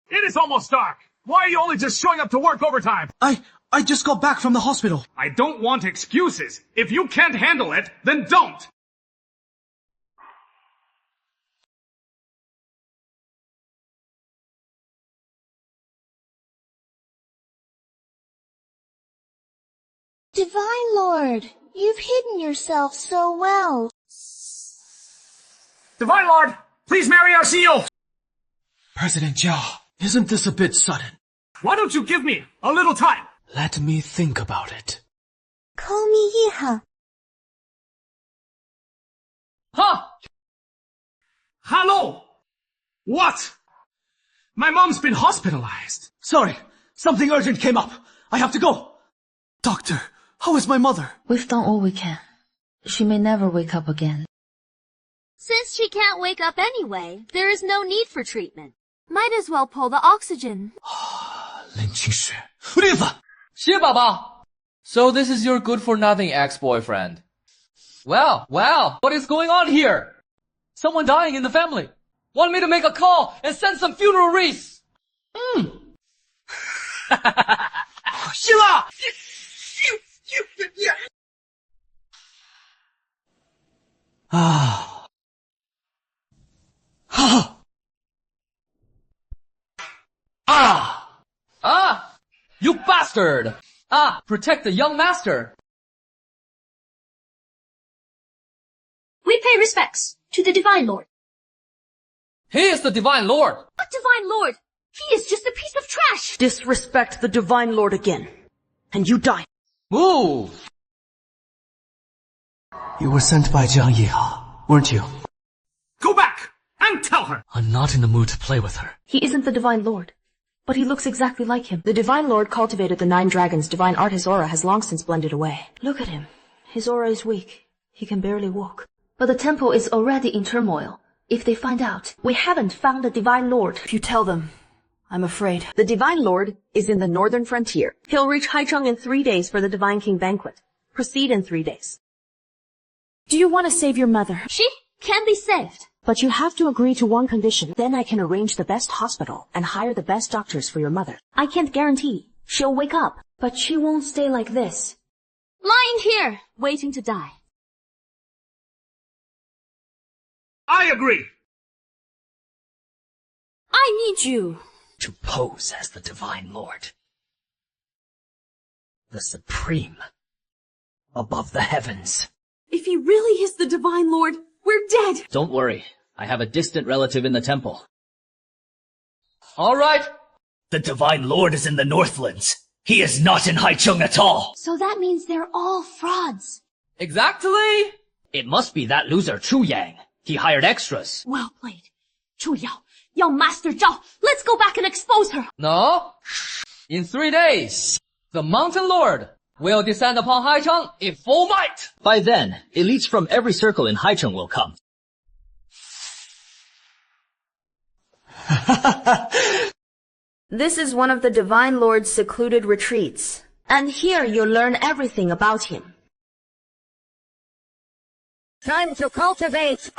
It is almost dark. Why are you only just showing up to work overtime? I just got back from the hospital. I don't want excuses. If you can't handle it, then don't. Divine Lord, you've hidden yourself so well. Divine Lord, please marry our CEO. President Jia, isn't this a bit sudden? Why don't you give me a little time? Let me think about it. Call me Yiha. Huh? Hello? What? My mom's been hospitalized. Sorry, something urgent came up. I have to go. Doctor, how is my mother? We've done all we can. She may never wake up again. Since she can't wake up anyway, there is no need for treatment. Might as well pull the oxygen. Lin Qingxue. Riva! 谢宝宝. So this is your good-for-nothing ex-boyfriend. Well, what is going on here? Someone dying in the family. Want me to make a call and send some funeral wreaths? 希望！啊！哈！You bastard! Protect the young master. We pay respects to the Divine Lord. He is the Divine Lord. What Divine Lord? He is just a piece of trash. Disrespect the Divine Lord again, and you die. Move! You were sent by Jiang Yiha, weren't you? Go back and tell her. I'm not in the mood to play with her. He isn't the Divine Lord, but he looks exactly like him. The Divine Lord cultivated the 9 dragons. Divine art, his aura has long since blended away. Look at him. His aura is weak. He can barely walk. But the temple is already in turmoil. If they find out, we haven't found the Divine Lord. If you tell them, I'm afraid. The Divine Lord is in the northern frontier. He'll reach Haicheng in 3 days for the Divine King banquet. Proceed in 3 days. Do you want to save your mother? She can be saved. But you have to agree to one condition. Then I can arrange the best hospital and hire the best doctors for your mother. I can't guarantee she'll wake up. But she won't stay like this. Lying here, waiting to die. I agree. I need you. To pose as the Divine Lord. The Supreme. Above the heavens. If he really is the Divine Lord, we're dead. Don't worry. I have a distant relative in the temple. All right. The Divine Lord is in the Northlands. He is not in Haicheng at all. So that means they're all frauds. Exactly. It must be that loser Chu Yang. He hired extras. Well played. Chu Yao, Yao Master Zhao, let's go back and expose her. No. In 3 days, the Mountain Lord will descend upon Haicheng in full might. By then, elites from every circle in Haicheng will come. This is one of the Divine Lord's secluded retreats. And here you'll learn everything about him. Time to cultivate.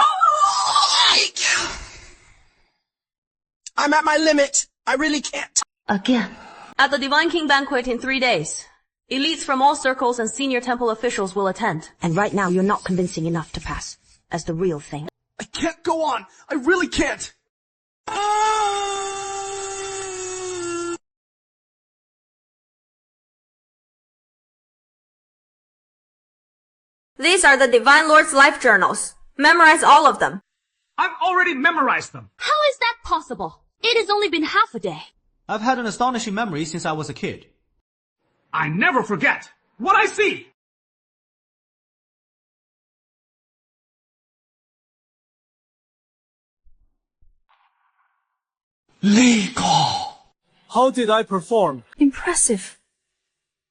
I'm at my limit. I really can't. Again. At the Divine King banquet in 3 days, elites from all circles and senior temple officials will attend. And right now you're not convincing enough to pass as the real thing. I can't go on. I really can't. These are the Divine Lord's life journals. Memorize all of them. I've already memorized them. How is that possible? It has only been half a day. I've had an astonishing memory since I was a kid. I never forget what I see. Li Gong. How did I perform? Impressive.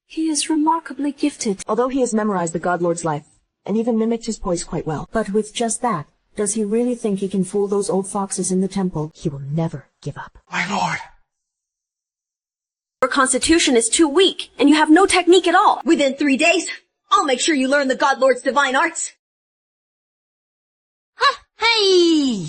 He is remarkably gifted. Although he has memorized the God Lord's life, and even mimicked his poise quite well. But with just that, does he really think he can fool those old foxes in the temple? He will never give up. My lord. Your constitution is too weak, and you have no technique at all. Within 3 days, I'll make sure you learn the God Lord's divine arts. Ha! Hey!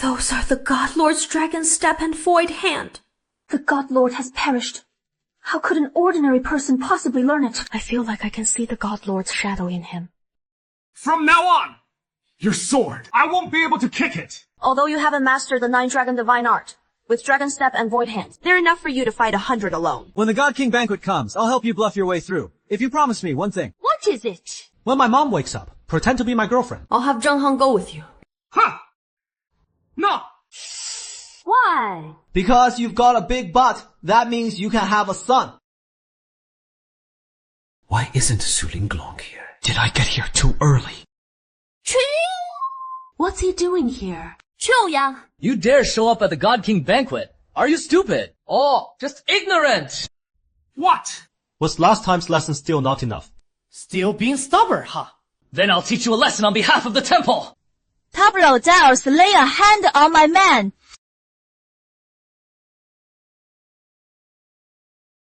Those are the God Lord's Dragon Step and Void Hand. The God Lord has perished. How could an ordinary person possibly learn it? I feel like I can see the God Lord's shadow in him. From now on, your sword, I won't be able to kick it. Although you haven't mastered the 9-Dragon Divine Art, with Dragon Step and Void Hand, they're enough for you to fight 100 alone. When the God King banquet comes, I'll help you bluff your way through. If you promise me one thing. What is it? When my mom wakes up, pretend to be my girlfriend. I'll have Zheng Heng go with you. Huh! No! Why? Because you've got a big butt, that means you can have a son. Why isn't Su Linglong here? Did I get here too early? What's he doing here? Chouyang! You dare show up at the God King banquet? Are you stupid? Oh, just ignorant! What? Was last time's lesson still not enough? Still being stubborn, huh? Then I'll teach you a lesson on behalf of the temple! Top Laos, lay a hand on my man.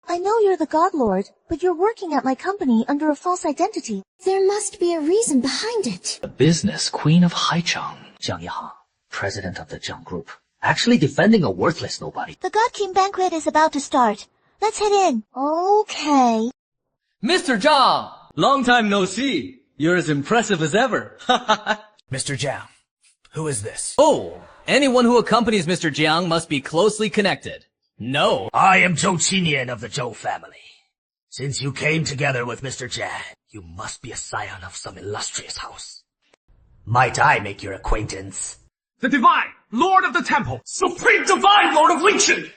I know you're the God Lord, but you're working at my company under a false identity. There must be a reason behind it. The business queen of Haicheng, Jiang Yang, president of the Jiang Group, actually defending a worthless nobody. The God King banquet is about to start. Let's head in. Okay. Mr. Zhang! Long time no see. You're as impressive as ever. Mr. Jiang, who is this? Oh, anyone who accompanies Mr. Jiang must be closely connected. No. I am Zhou Qinian of the Zhou family. Since you came together with Mr. Jiang, you must be a scion of some illustrious house. Might I make your acquaintance? The Divine Lord of the Temple, Supreme Divine Lord of Lingxi!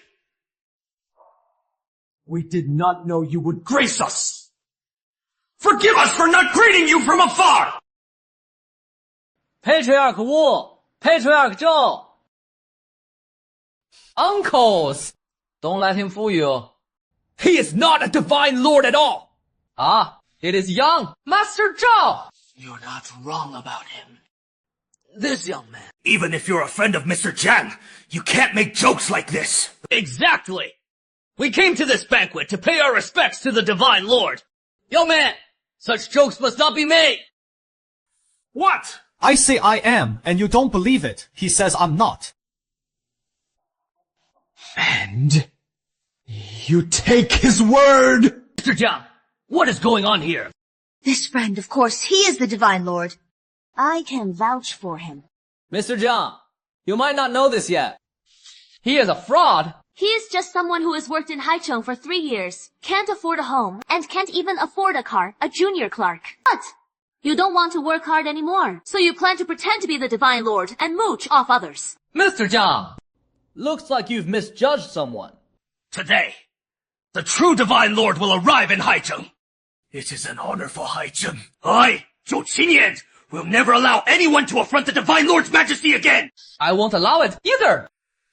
We did not know you would grace us. Forgive us for not greeting you from afar! Patriarch Wu! Patriarch Zhou! Uncles! Don't let him fool you. He is not a divine lord at all! Ah, it is young Master Zhao! You're not wrong about him. This young man. Even if you're a friend of Mr. Jiang, you can't make jokes like this. Exactly! We came to this banquet to pay our respects to the Divine Lord. Young man, such jokes must not be made! What? I say I am, and you don't believe it. He says I'm not. And you take his word? Mr. Jiang, what is going on here? This friend, of course, he is the Divine Lord. I can vouch for him. Mr. Jiang, you might not know this yet. He is a fraud. He is just someone who has worked in Haicheng for 3 years, can't afford a home, and can't even afford a car, a junior clerk. But you don't want to work hard anymore, so you plan to pretend to be the Divine Lord and mooch off others. Mr. Jiang, looks like you've misjudged someone. Today, the true Divine Lord will arrive in Haicheng. It is an honor for Haicheng. I, Zhou Qinian, will never allow anyone to affront the Divine Lord's majesty again. I won't allow it either.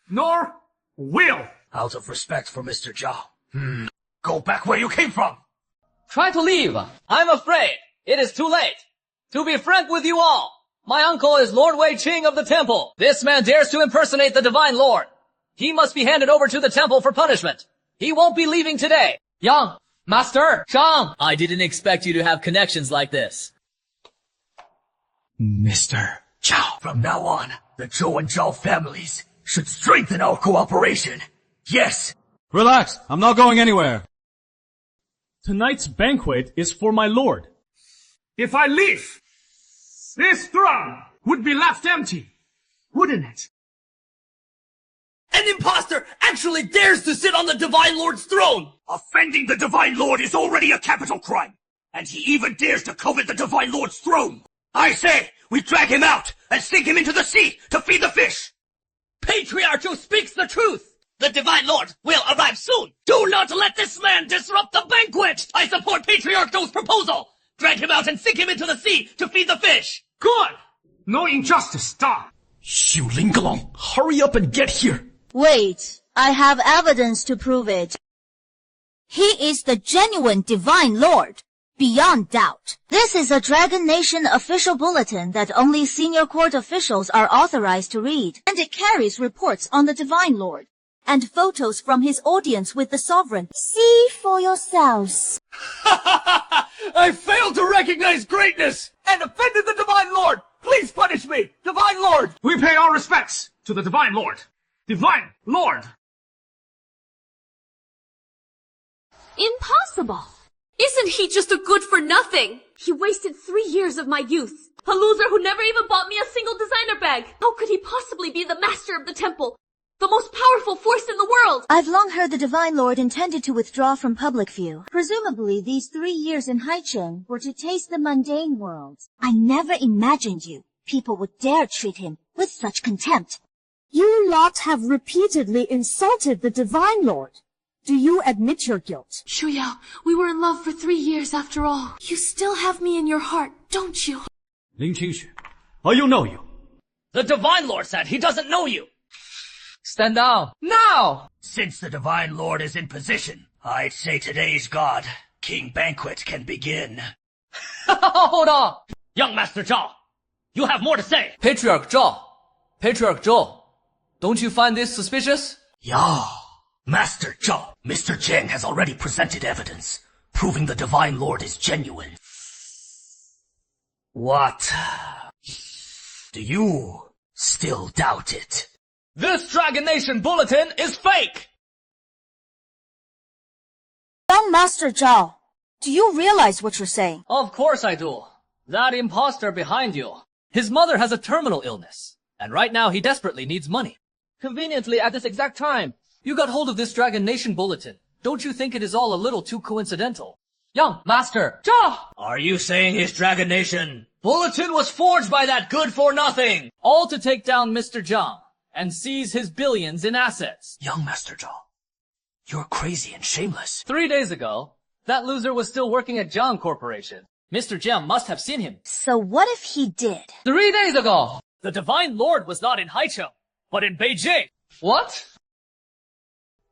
Nor will. Out of respect for Mr. Zhao. Go back where you came from. Try to leave. I'm afraid it is too late. To be frank with you all, my uncle is Lord Wei Qing of the temple. This man dares to impersonate the Divine Lord. He must be handed over to the temple for punishment. He won't be leaving today. Yang, Master, Zhang, I didn't expect you to have connections like this. Mr. Zhao. From now on, the Zhou and Zhao families should strengthen our cooperation. Yes. Relax, I'm not going anywhere. Tonight's banquet is for my lord. If I leave, this throne would be left empty, wouldn't it? An imposter actually dares to sit on the Divine Lord's throne! Offending the Divine Lord is already a capital crime, and he even dares to covet the Divine Lord's throne! I say, we drag him out and sink him into the sea to feed the fish! Patriarch Zhou speaks the truth! The Divine Lord will arrive soon! Do not let this man disrupt the banquet! I support Patriarch Zhou's proposal! Drag him out and sink him into the sea to feed the fish! Good! No injustice, stop! Xu Linglong, hurry up and get here! Wait, I have evidence to prove it. He is the genuine Divine Lord, beyond doubt. This is a Dragon Nation official bulletin that only senior court officials are authorized to read, and it carries reports on the Divine Lord. and photos from his audience with the sovereign. See for yourselves. I failed to recognize greatness and offended the Divine Lord! Please punish me! Divine Lord! We pay our respects to the Divine Lord. Divine Lord! Impossible! Isn't he just a good-for-nothing? He wasted 3 years of my youth. A loser who never even bought me a single designer bag. How could he possibly be the master of the temple? The most powerful force in the world! I've long heard the Divine Lord intended to withdraw from public view. Presumably, these 3 years in Haicheng were to taste the mundane world. I never imagined people would dare treat him with such contempt. You lot have repeatedly insulted the Divine Lord. Do you admit your guilt? Shu Yao, we were in love for 3 years after all. You still have me in your heart, don't you? Lin Qingxue, I don't know you. The Divine Lord said he doesn't know you! Stand down, now! Since the Divine Lord is in position, I'd say today's god, King Banquet, can begin. Hold on! Young Master Zhao, you have more to say! Patriarch Zhou, don't you find this suspicious? Yeah. Master Zhao, Mr. Zheng has already presented evidence, proving the Divine Lord is genuine. What? Do you still doubt it? This Dragon Nation bulletin is fake! Young Master Zhao, do you realize what you're saying? Of course I do. That imposter behind you. His mother has a terminal illness, and right now he desperately needs money. Conveniently at this exact time, you got hold of this Dragon Nation bulletin. Don't you think it is all a little too coincidental? Young Master Zhao! Are you saying his Dragon Nation bulletin was forged by that good-for-nothing? All to take down Mr. Jiang and seize his billions in assets. Young Master Zhao, you're crazy and shameless. 3 days ago, that loser was still working at Jiang Corporation. Mr. Jiang must have seen him. So what if he did? 3 days ago! The Divine Lord was not in Haicheng, but in Beijing. What?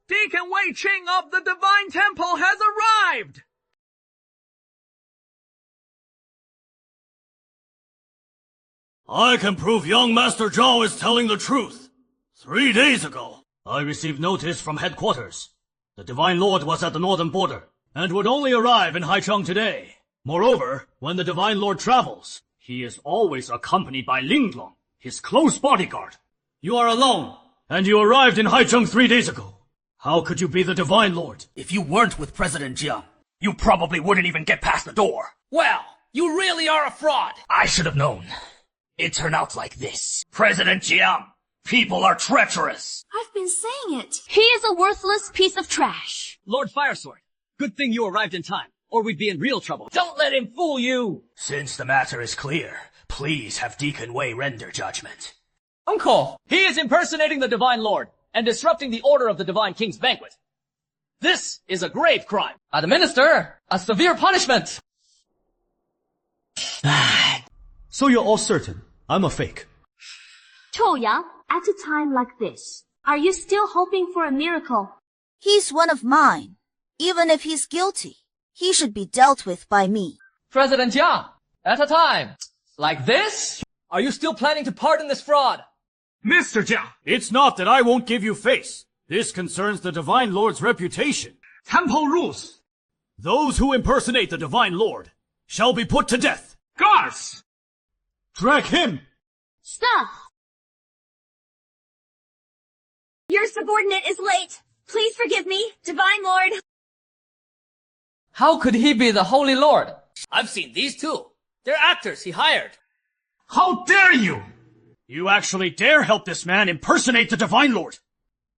Deacon Wei Qing of the Divine Temple has arrived! I can prove young Master Zhao is telling the truth. 3 days ago, I received notice from headquarters. The Divine Lord was at the northern border, and would only arrive in Haicheng today. Moreover, when the Divine Lord travels, he is always accompanied by Linglong, his close bodyguard. You are alone, and you arrived in Haicheng 3 days ago. How could you be the Divine Lord? If you weren't with President Jiang, you probably wouldn't even get past the door. Well, you really are a fraud. I should have known. It turned out like this. President Jiang, people are treacherous. I've been saying it. He is a worthless piece of trash. Lord Firesword, good thing you arrived in time, or we'd be in real trouble. Don't let him fool you. Since the matter is clear, please have Deacon Wei render judgment. Uncle, he is impersonating the Divine Lord and disrupting the order of the Divine King's banquet. This is a grave crime. Administer a severe punishment. So you're all certain I'm a fake? Choya, at a time like this, are you still hoping for a miracle? He's one of mine. Even if he's guilty, he should be dealt with by me. President Jiang, at a time like this, are you still planning to pardon this fraud? Mr. Jiang, It's not that I won't give you face. This concerns the Divine Lord's reputation. temple rules. Those who impersonate the Divine Lord shall be put to death. Guards! Drag him! Stop! Your subordinate is late. Please forgive me, Divine Lord. How could he be the Holy Lord? I've seen these two. They're actors he hired. How dare you! You actually dare help this man impersonate the Divine Lord?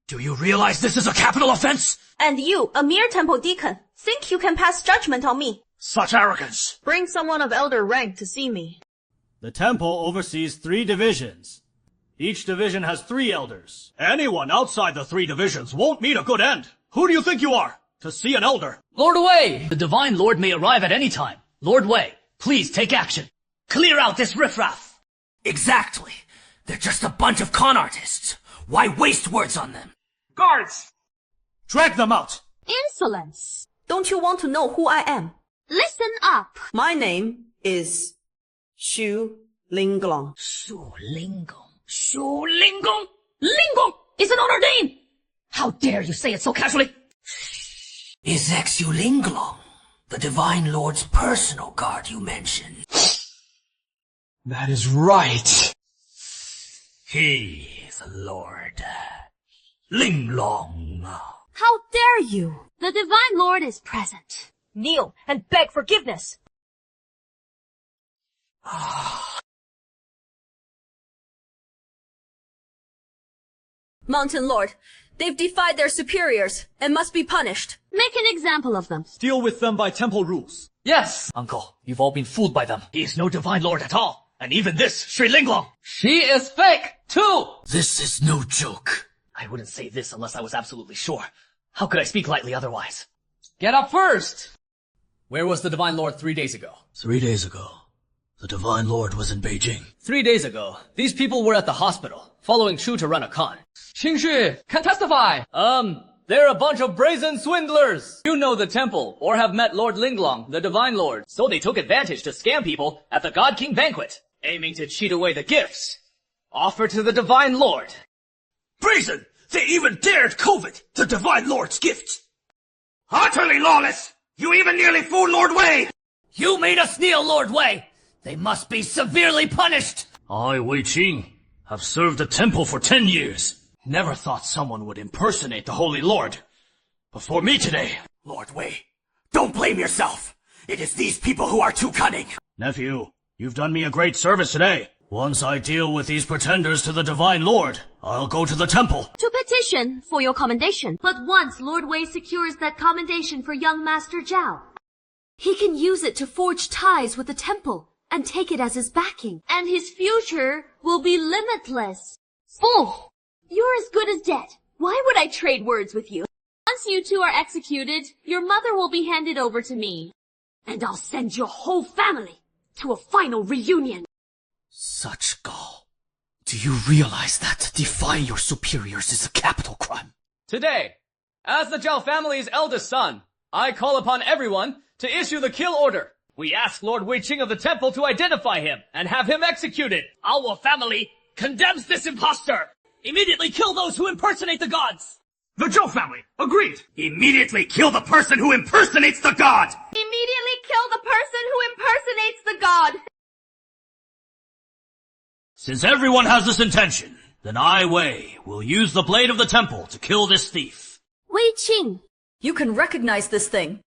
Do you realize this is a capital offense? And you, a mere temple deacon, think you can pass judgment on me? Such arrogance! Bring someone of elder rank to see me. The temple oversees 3 divisions. Each division has 3 elders. Anyone outside the 3 divisions won't meet a good end. Who do you think you are, to see an elder? Lord Wei! The Divine Lord may arrive at any time. Lord Wei, please take action. Clear out this riffraff. Exactly. They're just a bunch of con artists. Why waste words on them? Guards! Drag them out! Insolence! Don't you want to know who I am? Listen up. My name is Xu Linglong. Su Linggong. Su Linggong? Linggong is an honor name! How dare you say it so casually? Is Xu Linglong the Divine Lord's personal guard you mentioned? That is right. He is Lord Linglong. How dare you? The Divine Lord is present. Kneel and beg forgiveness. Mountain Lord, they've defied their superiors and must be punished. Make an example of them. Deal with them by temple rules. Yes, Uncle, you've all been fooled by them. He is no Divine Lord at all. And even this, Sri Linglong. She is fake, too! This is no joke. I wouldn't say this unless I was absolutely sure. How could I speak lightly otherwise? Get up first! Where was the Divine Lord 3 days ago? 3 days ago, the Divine Lord was in Beijing. 3 days ago, these people were at the hospital, following Chu to run a con. Xingxu can testify! They're a bunch of brazen swindlers! You know the temple, or have met Lord Linglong, the Divine Lord. So they took advantage to scam people at the God King banquet, aiming to cheat away the gifts offered to the Divine Lord. Brazen! They even dared covet the Divine Lord's gifts! Utterly lawless! You even nearly fooled Lord Wei! You made us kneel, Lord Wei! They must be severely punished! I, Wei Qing, have served the temple for 10 years. Never thought someone would impersonate the Holy Lord. Before me today. Lord Wei, don't blame yourself. It is these people who are too cunning. Nephew, you've done me a great service today. Once I deal with these pretenders to the Divine Lord, I'll go to the temple. To petition for your commendation. But once Lord Wei secures that commendation for young Master Zhao, he can use it to forge ties with the temple and take it as his backing. And his future will be limitless. Fool! You're as good as dead. Why would I trade words with you? Once you two are executed, your mother will be handed over to me. And I'll send your whole family to a final reunion. Such gall. Do you realize that defying your superiors is a capital crime? Today, as the Zhao family's eldest son, I call upon everyone to issue the kill order. We ask Lord Wei Qing of the temple to identify him and have him executed. Our family condemns this impostor. Immediately kill those who impersonate the gods. The Zhou family, agreed. Immediately kill the person who impersonates the god. Immediately kill the person who impersonates the god. Since everyone has this intention, then I, Wei, will use the blade of the temple to kill this thief. Wei Qing. You can recognize this thing.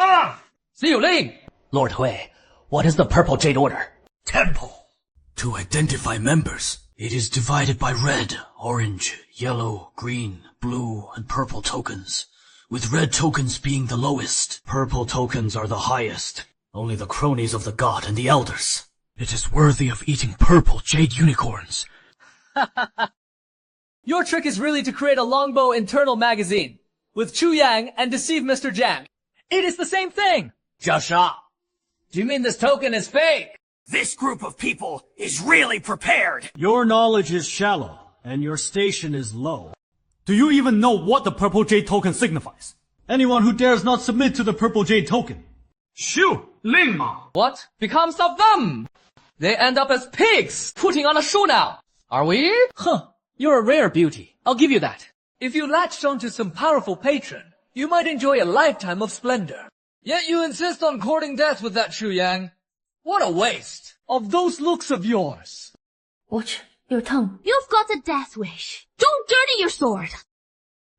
Xiu Ling! Lord Wei, what is the Purple Jade Order? Temple. To identify members, it is divided by red, orange, yellow, green, blue, and purple tokens, with red tokens being the lowest. Purple tokens are the highest. Only the cronies of the god and the elders. It is worthy of eating purple jade unicorns. Your trick is really to create a longbow internal magazine with Chu Yang and deceive Mr. Jiang. It is the same thing. Jasha. Do you mean this token is fake? This group of people is really prepared. Your knowledge is shallow, and your station is low. Do you even know what the Purple Jade token signifies? Anyone who dares not submit to the Purple Jade token. Shu Lingma. What becomes of them? They end up as pigs, putting on a show now. Are we? Huh. You're a rare beauty. I'll give you that. If you latched onto some powerful patron, you might enjoy a lifetime of splendor. Yet you insist on courting death with that Chu Yang. What a waste of those looks of yours. Watch your tongue. You've got a death wish. Don't dirty your sword.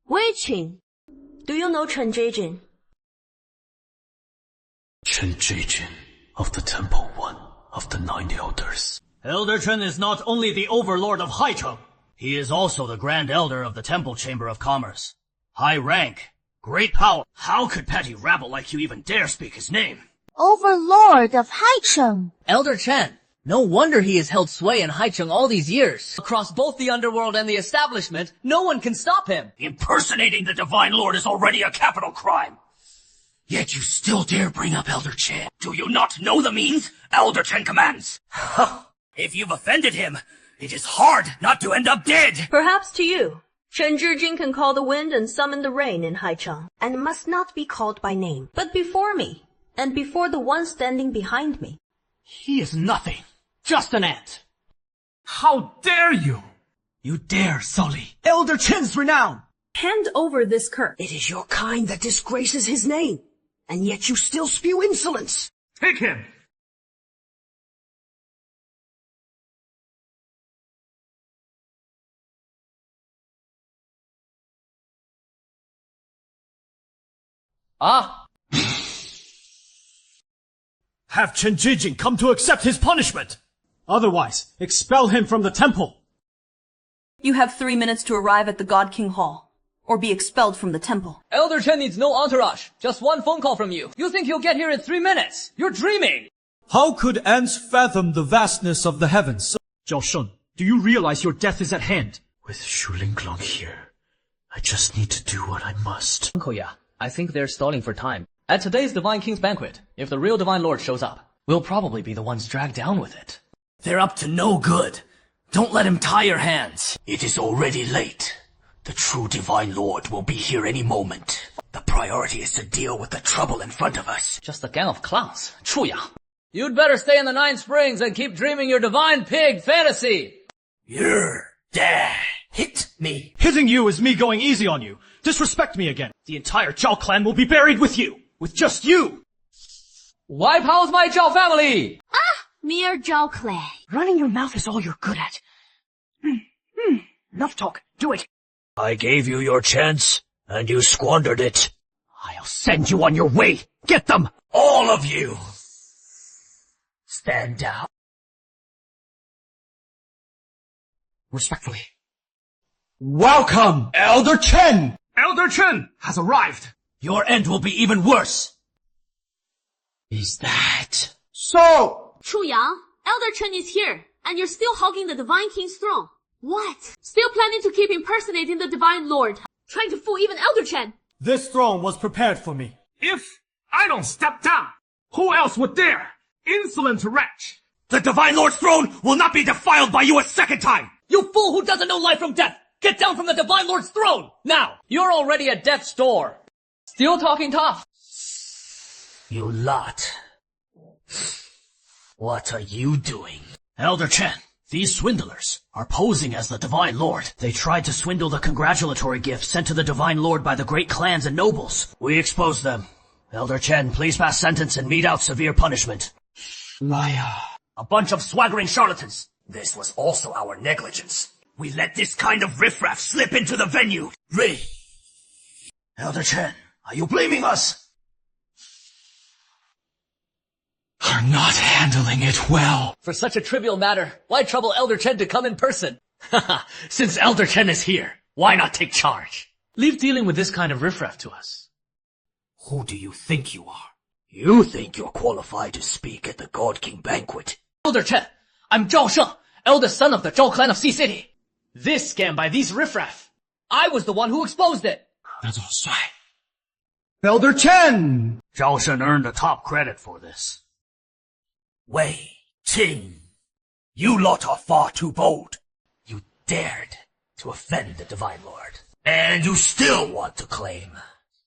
Wei Qing. Do you know Chen Zheijin? Chen Zheijin of the Temple One of the 9 Elders. Elder Chen is not only the overlord of Haicheng, he is also the Grand Elder of the Temple Chamber of Commerce. High rank, great power. How could petty rabble like you even dare speak his name? Overlord of Haicheng. Elder Chen. No wonder he has held sway in Haicheng all these years. Across both the underworld and the establishment, no one can stop him. Impersonating the Divine Lord is already a capital crime. Yet you still dare bring up Elder Chen. Do you not know the means Elder Chen commands? If you've offended him, it is hard not to end up dead. Perhaps to you. Chen Zhijin can call the wind and summon the rain in Haicheng, and must not be called by name. But before me, and before the one standing behind me. He is nothing. Just an ant. How dare you? You dare sully Elder Chen's renown! Hand over this curse. It is your kind that disgraces his name, and yet you still spew insolence. Take him! Ah! Have Chen Jijing come to accept his punishment! Otherwise, expel him from the temple! You have 3 minutes to arrive at the God King Hall, or be expelled from the temple. Elder Chen needs no entourage. Just one phone call from you. You think he'll get here in 3 minutes? You're dreaming! How could ants fathom the vastness of the heavens? Zhao Sheng, do you realize your death is at hand? With Shu Linglong here, I just need to do what I must. Uncle Ya, I think they're stalling for time. At today's Divine King's banquet, if the real Divine Lord shows up, we'll probably be the ones dragged down with it. They're up to no good. Don't let him tie your hands. It is already late. The true Divine Lord will be here any moment. The priority is to deal with the trouble in front of us. Just a gang of clowns. Chuya. You'd better stay in the Nine Springs and keep dreaming your divine pig fantasy. Your dad hit me. Hitting you is me going easy on you. Disrespect me again. The entire Zhao clan will be buried with you. With just you. Wipe out my Zhao family! Mere Zhao clan. Running your mouth is all you're good at. Enough talk. Do it. I gave you your chance, and you squandered it. I'll send you on your way. Get them! All of you! Stand down. Respectfully. Welcome, Elder Chen! Elder Chen has arrived. Your end will be even worse. Is that... So, Chuya, Elder Chen is here, and you're still hogging the Divine King's throne. What? Still planning to keep impersonating the Divine Lord. Trying to fool even Elder Chen. This throne was prepared for me. If I don't step down, who else would dare? Insolent wretch. The Divine Lord's throne will not be defiled by you a second time. You fool who doesn't know life from death! Get down from the Divine Lord's throne! Now! You're already at death's door. Still talking tough. You lot. What are you doing? Elder Chen, these swindlers are posing as the Divine Lord. They tried to swindle the congratulatory gifts sent to the Divine Lord by the great clans and nobles. We exposed them. Elder Chen, please pass sentence and mete out severe punishment. liar. A bunch of swaggering charlatans. This was also our negligence. We let this kind of riffraff slip into the venue. Elder Chen, are you blaming us? You're not handling it well. For such a trivial matter, why trouble Elder Chen to come in person? Since Elder Chen is here, why not take charge? Leave dealing with this kind of riffraff to us. Who do you think you are? You think you're qualified to speak at the God King banquet? Elder Chen, I'm Zhao Sheng, eldest son of the Zhao clan of Sea City. This scam by these riffraff, I was the one who exposed it. Elder Chen! Zhao Shen earned the top credit for this. Wei, Qing, you lot are far too bold. You dared to offend the Divine Lord. And you still want to claim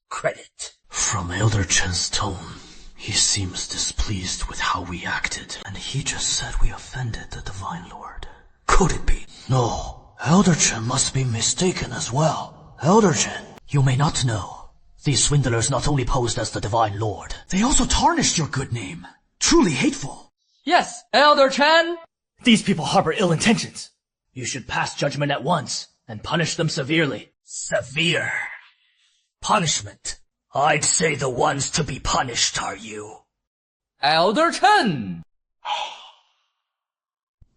credit. From Elder Chen's tone, he seems displeased with how we acted. And he just said we offended the Divine Lord. Could it be? No, Elder Chen must be mistaken as well. Elder Chen, you may not know. These swindlers not only posed as the Divine Lord, They also tarnished your good name. Truly hateful. Yes, Elder Chen! these people harbor ill intentions. You should pass judgment at once and punish them severely. Severe punishment. I'd say the ones to be punished are you. Elder Chen!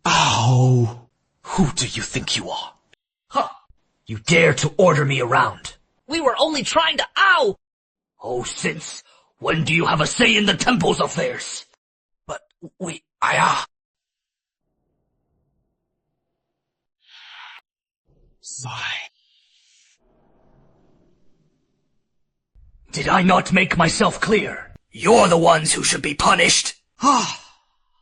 Ow. Who do you think you are? Huh. You dare to order me around. We were only trying to ow! Oh, since when do you have a say in the temple's affairs? But Sigh. Did I not make myself clear? You're the ones who should be punished.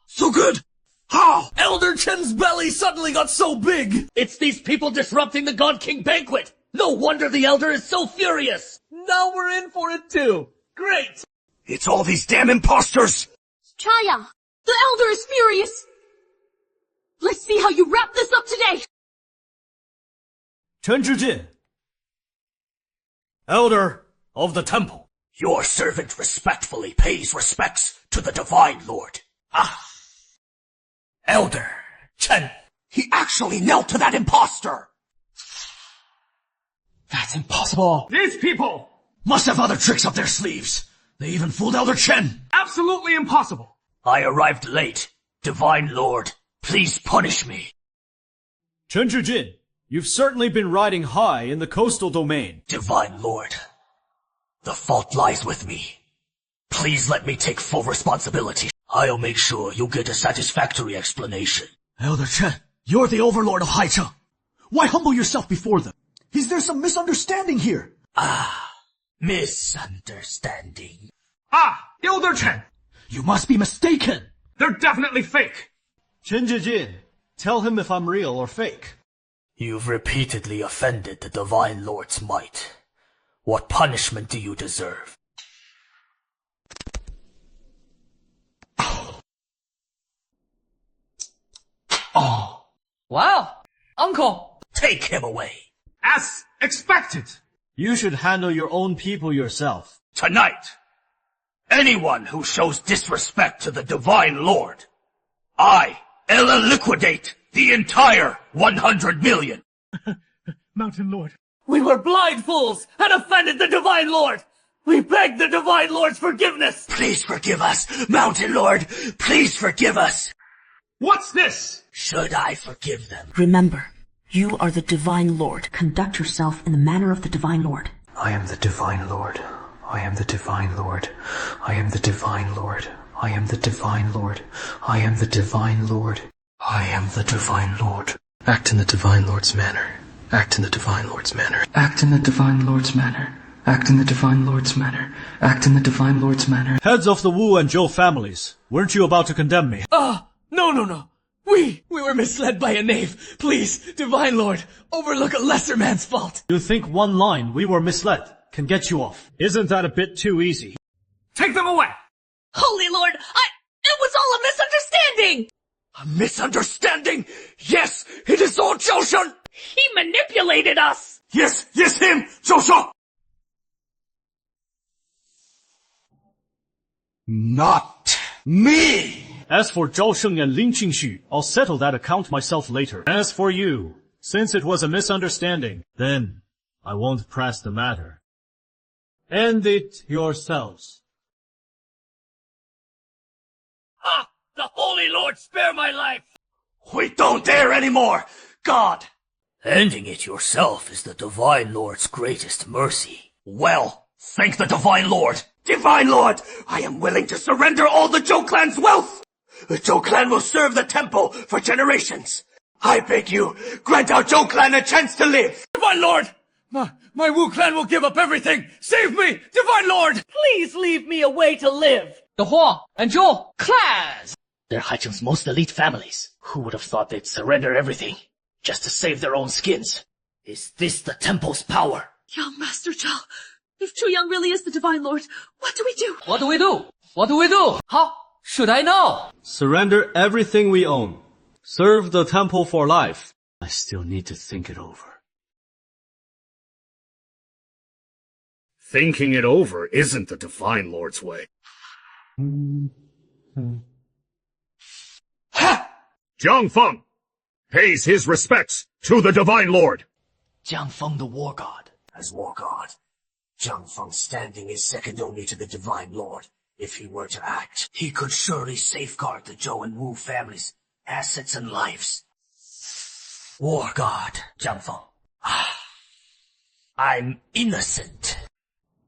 So good. How? Elder Chen's belly suddenly got so big. It's these people disrupting the God King banquet! No wonder the Elder is so furious! Now we're in for it too! Great! It's all these damn imposters! Chaya, the Elder is furious. Let's see how you wrap this up today. Chen Zhijie, Elder of the temple. Your servant respectfully pays respects to the Divine Lord. Ah! Elder Chen. He actually knelt to that impostor! That's impossible. These people Must have other tricks up their sleeves. They even fooled Elder Chen. absolutely impossible. I arrived late. Divine Lord, please punish me. Chen Zhijin, you've certainly been riding high in the coastal domain. Divine Lord, the fault lies with me. Please let me take full responsibility. I'll make sure you'll get a satisfactory explanation. Elder Chen, you're the overlord of Haicheng. Why humble yourself before them? Is there some misunderstanding here? Misunderstanding. Elder Chen, You must be mistaken. they're definitely fake. Chen Zhijin, tell him if I'm real or fake. You've repeatedly offended the Divine Lord's might. What punishment do you deserve? Wow! Uncle! Take him away. As expected. You should handle your own people yourself. Tonight, anyone who shows disrespect to the Divine Lord, I'll liquidate the entire 100 million. Mountain Lord. We were blind fools and offended the Divine Lord. We beg the Divine Lord's forgiveness. Please forgive us, Mountain Lord. Please forgive us. What's this? Should I forgive them? Remember, you are the Divine Lord. Conduct yourself in the manner of the Divine Lord. I am the Divine Lord. I am the Divine Lord. I am the Divine Lord. I am the Divine Lord. I am the Divine Lord. I am the Divine Lord. Act in the Divine Lord's manner. Act in the Divine Lord's manner. Act in the Divine Lord's manner. Act in the Divine Lord's manner. Act in the Divine Lord's manner. Heads of the Wu and Zhou families, weren't you about to condemn me? No. We were misled by a knave. Please, Divine Lord, overlook a lesser man's fault. You think one line, we were misled, can get you off. Isn't that a bit too easy? Take them away! Holy Lord, it was all a misunderstanding! A misunderstanding? Yes, it is all Zhao Shun. He manipulated us! Yes, him, Zhao Shun. Not me! As for Zhao Sheng and Lin Qingxu, I'll settle that account myself later. As for you, since it was a misunderstanding, then I won't press the matter. End it yourselves. The Holy Lord spare my life! We don't dare anymore! God! Ending it yourself is the Divine Lord's greatest mercy. Well, thank the Divine Lord! Divine Lord! I am willing to surrender all the Zhou clan's wealth! The Zhou clan will serve the temple for generations. I beg you, grant our Zhou clan a chance to live! Divine Lord! My Wu clan will give up everything! Save me! Divine Lord! Please leave me a way to live! The Huang and Zhou clans! They're Haicheng's most elite families. Who would have thought they'd surrender everything just to save their own skins? Is this the temple's power? Young Master Zhao, if Chu Yang really is the Divine Lord, what do we do? What do we do? What do we do? How should I know? Surrender everything we own. Serve the temple for life. I still need to think it over. Thinking it over isn't the Divine Lord's way. Jiang Feng pays his respects to the Divine Lord. Jiang Feng, the war god. As war god, Jiang Feng's standing is second only to the Divine Lord. If he were to act, he could surely safeguard the Zhou and Wu families' assets and lives. War god, Jiang Feng. I'm innocent.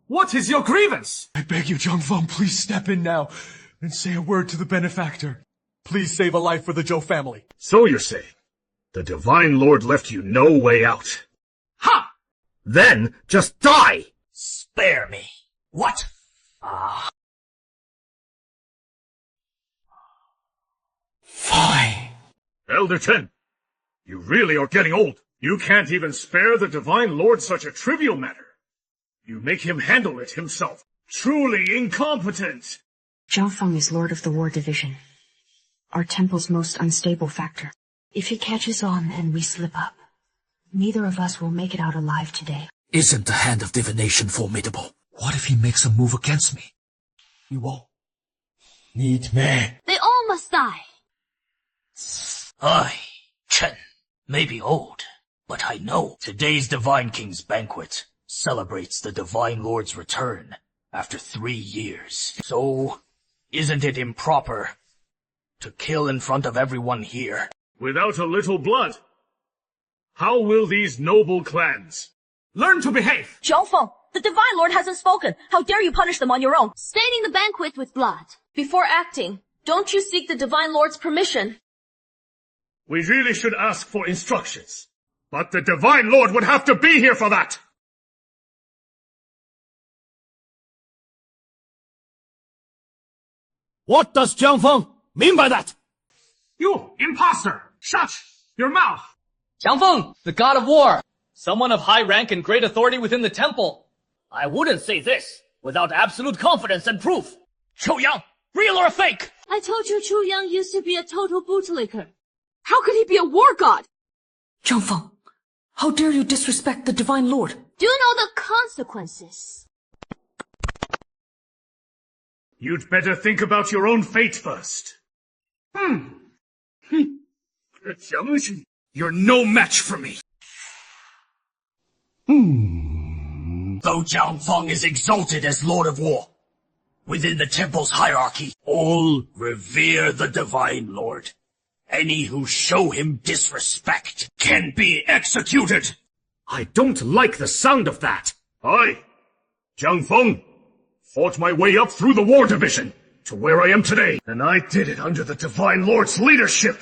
What is your grievance? I beg you, Jiang Feng, please step in now and say a word to the benefactor. Please save a life for the Zhou family. So you're saying the Divine Lord left you no way out? Ha! Then just die! Spare me. What? Fine. Elder Chen, you really are getting old. You can't even spare the Divine Lord such a trivial matter. You make him handle it himself. Truly incompetent. Zhao Feng is Lord of the War Division, our temple's most unstable factor. If he catches on and we slip up, neither of us will make it out alive today. Isn't the hand of divination formidable? What if he makes a move against me? You won't need me. They all must die. I, Chen, may be old, but I know today's Divine King's banquet celebrates the Divine Lord's return after 3 years. So, isn't it improper to kill in front of everyone here? Without a little blood, how will these noble clans learn to behave? Jiangfeng, the Divine Lord hasn't spoken. How dare you punish them on your own? Staining the banquet with blood. Before acting, don't you seek the Divine Lord's permission? We really should ask for instructions. But the Divine Lord would have to be here for that! What does Jiang Feng mean by that? You imposter! Shut your mouth! Jiang Feng, the god of war. Someone of high rank and great authority within the temple. I wouldn't say this without absolute confidence and proof. Chu Yang, real or fake? I told you Chu Yang used to be a total bootlicker. How could he be a war god? Jiangfeng, how dare you disrespect the Divine Lord? Do you know the consequences? You'd better think about your own fate first. You're no match for me. Though Jiang Feng is exalted as Lord of War, within the temple's hierarchy, all revere the Divine Lord. Any who show him disrespect can be executed. I don't like the sound of that. I, Jiang Feng, fought my way up through the war division to where I am today, and I did it under the Divine Lord's leadership.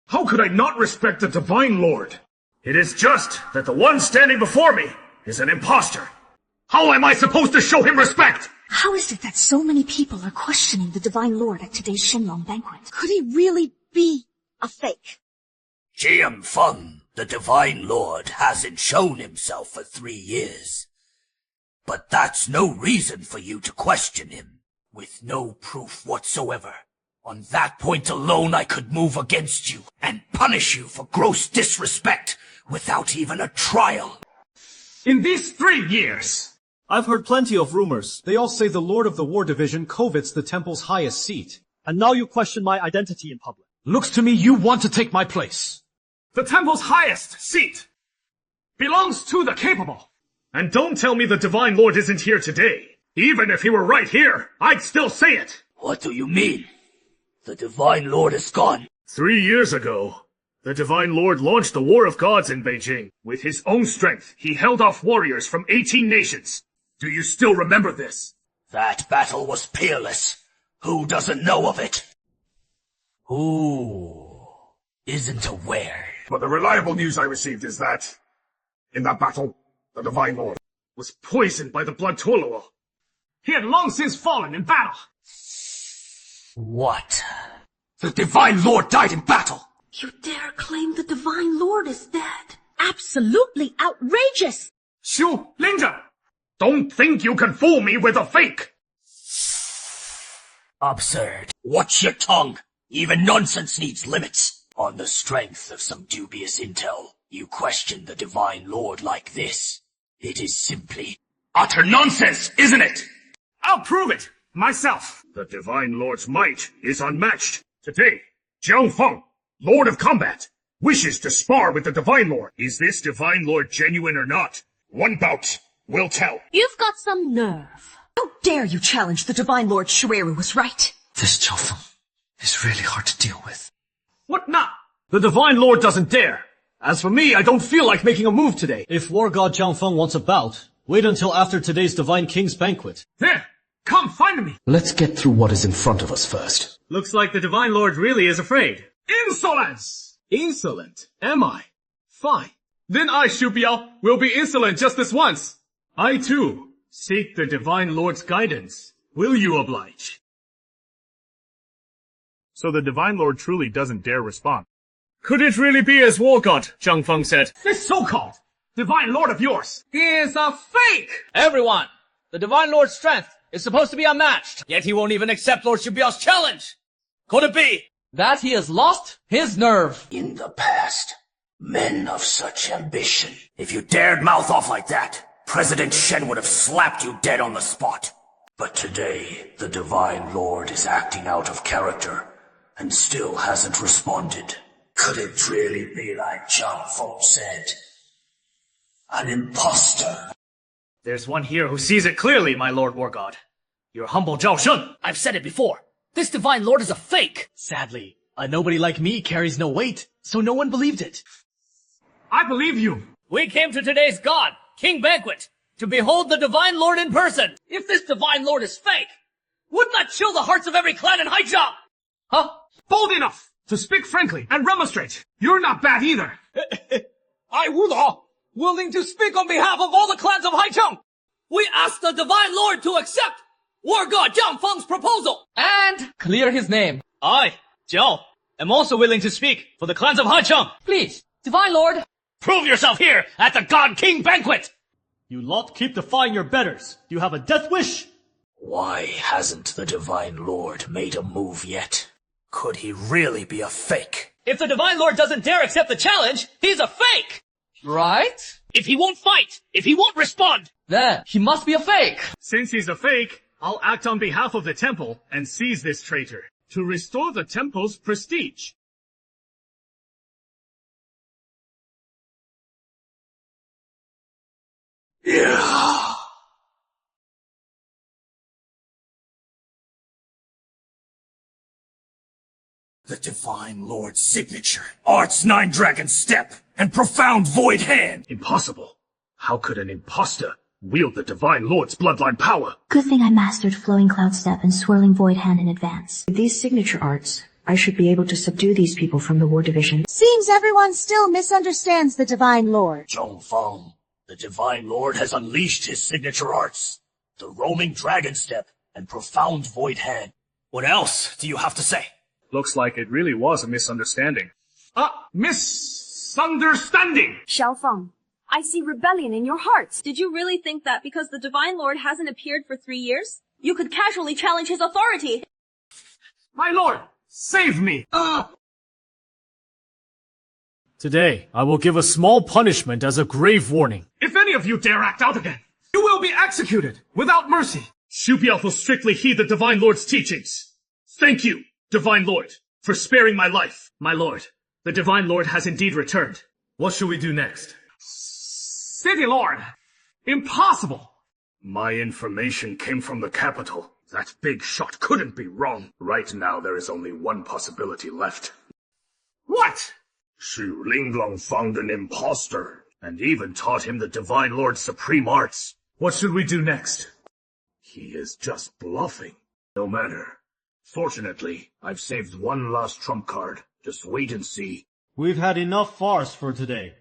How could I not respect the Divine Lord? It is just that the one standing before me is an imposter. How am I supposed to show him respect? How is it that so many people are questioning the Divine Lord at today's Shenlong banquet? Could he really be a fake? Jiang Feng, the Divine Lord, hasn't shown himself for 3 years. But that's no reason for you to question him, with no proof whatsoever. On that point alone I could move against you and punish you for gross disrespect without even a trial. In these 3 years, I've heard plenty of rumors. They all say the Lord of the War Division covets the temple's highest seat. And now you question my identity in public. Looks to me you want to take my place. the temple's highest seat belongs to the capable. And don't tell me the Divine Lord isn't here today. Even if he were right here, I'd still say it. What do you mean? The Divine Lord is gone. 3 years ago, the Divine Lord launched the War of Gods in Beijing. With his own strength, he held off warriors from 18 nations. Do you still remember this? That battle was peerless. Who doesn't know of it? Who isn't aware? But the reliable news I received is that, in that battle, the Divine Lord was poisoned by the Blood Toluo. He had long since fallen in battle. What? The Divine Lord died in battle! You dare claim the Divine Lord is dead? Absolutely outrageous! Xu Linja! Don't think you can fool me with a fake! Absurd. Watch your tongue. Even nonsense needs limits. On the strength of some dubious intel, you question the Divine Lord like this. It is simply utter nonsense, isn't it? I'll prove it myself. The Divine Lord's might is unmatched. Today, Jiang Feng, Lord of Combat, wishes to spar with the Divine Lord. Is this Divine Lord genuine or not? One bout will tell. You've got some nerve. How dare you challenge the Divine Lord? Shueru was right. This Jiang Feng is really hard to deal with. What not? The Divine Lord doesn't dare. As for me, I don't feel like making a move today. If War God Jiang Feng wants a bout, wait until after today's Divine King's banquet. There! Come find me! Let's get through what is in front of us first. Looks like the Divine Lord really is afraid. Insolence! Insolent? Am I? Fine. Then I, Xu Biao, will be insolent just this once. I too seek the Divine Lord's guidance. Will you oblige? So the Divine Lord truly doesn't dare respond. Could it really be as War God, Jiang Feng said? This so-called Divine Lord of yours is a fake! Everyone! The Divine Lord's strength is supposed to be unmatched, yet he won't even accept Lord Xu Biao's challenge! Could it be that he has lost his nerve? in the past, many men of such ambition. If you dared mouth off like that, President Shen would have slapped you dead on the spot. But today, the Divine Lord is acting out of character, and still hasn't responded. Could it really be like Zhang Feng said? An imposter? There's one here who sees it clearly, my Lord War God. Your humble Zhao Shun. I've said it before. This Divine Lord is a fake. Sadly, a nobody like me carries no weight, so no one believed it. I believe you. We came to today's God, King Banquet, to behold the Divine Lord in person. If this Divine Lord is fake, wouldn't that chill the hearts of every clan in Haicheng? Huh? Bold enough to speak frankly and remonstrate. You're not bad either. I, Wu Dao, willing to speak on behalf of all the clans of Haicheng. We ask the Divine Lord to accept War God Zhang Feng's proposal and clear his name. I, Zhao, am also willing to speak for the clans of Haicheng. Please, Divine Lord. Prove yourself here at the God King Banquet. You lot keep defying your betters. Do you have a death wish? Why hasn't the Divine Lord made a move yet? Could he really be a fake? If the Divine Lord doesn't dare accept the challenge, he's a fake. Right? If he won't fight, if he won't respond, then he must be a fake. Since he's a fake, I'll act on behalf of the temple and seize this traitor to restore the temple's prestige. Yeah. The Divine Lord's signature, Art's Nine Dragon Step, and Profound Void Hand. Impossible. How could an imposter wield the Divine Lord's bloodline power? Good thing I mastered Flowing Cloud Step and Swirling Void Hand in advance. With these signature arts, I should be able to subdue these people from the War Division. Seems everyone still misunderstands the Divine Lord. Zhang Feng, the Divine Lord has unleashed his signature arts, the Roaming Dragon Step and Profound Void Hand. What else do you have to say? Looks like it really was a misunderstanding. Misunderstanding! Xiaofeng, I see rebellion in your hearts. Did you really think that because the Divine Lord hasn't appeared for 3 years, you could casually challenge his authority? My lord, save me! Today, I will give a small punishment as a grave warning. If any of you dare act out again, you will be executed without mercy. Shubiao will strictly heed the Divine Lord's teachings. Thank you, Divine Lord, for sparing my life. My lord, the Divine Lord has indeed returned. What should we do next? City Lord! Impossible! My information came from the capital. That big shot couldn't be wrong. Right now there is only one possibility left. What? Xu Linglong found an imposter, and even taught him the Divine Lord's supreme arts. What should we do next? He is just bluffing. No matter. Fortunately, I've saved one last trump card. Just wait and see. We've had enough farce for today.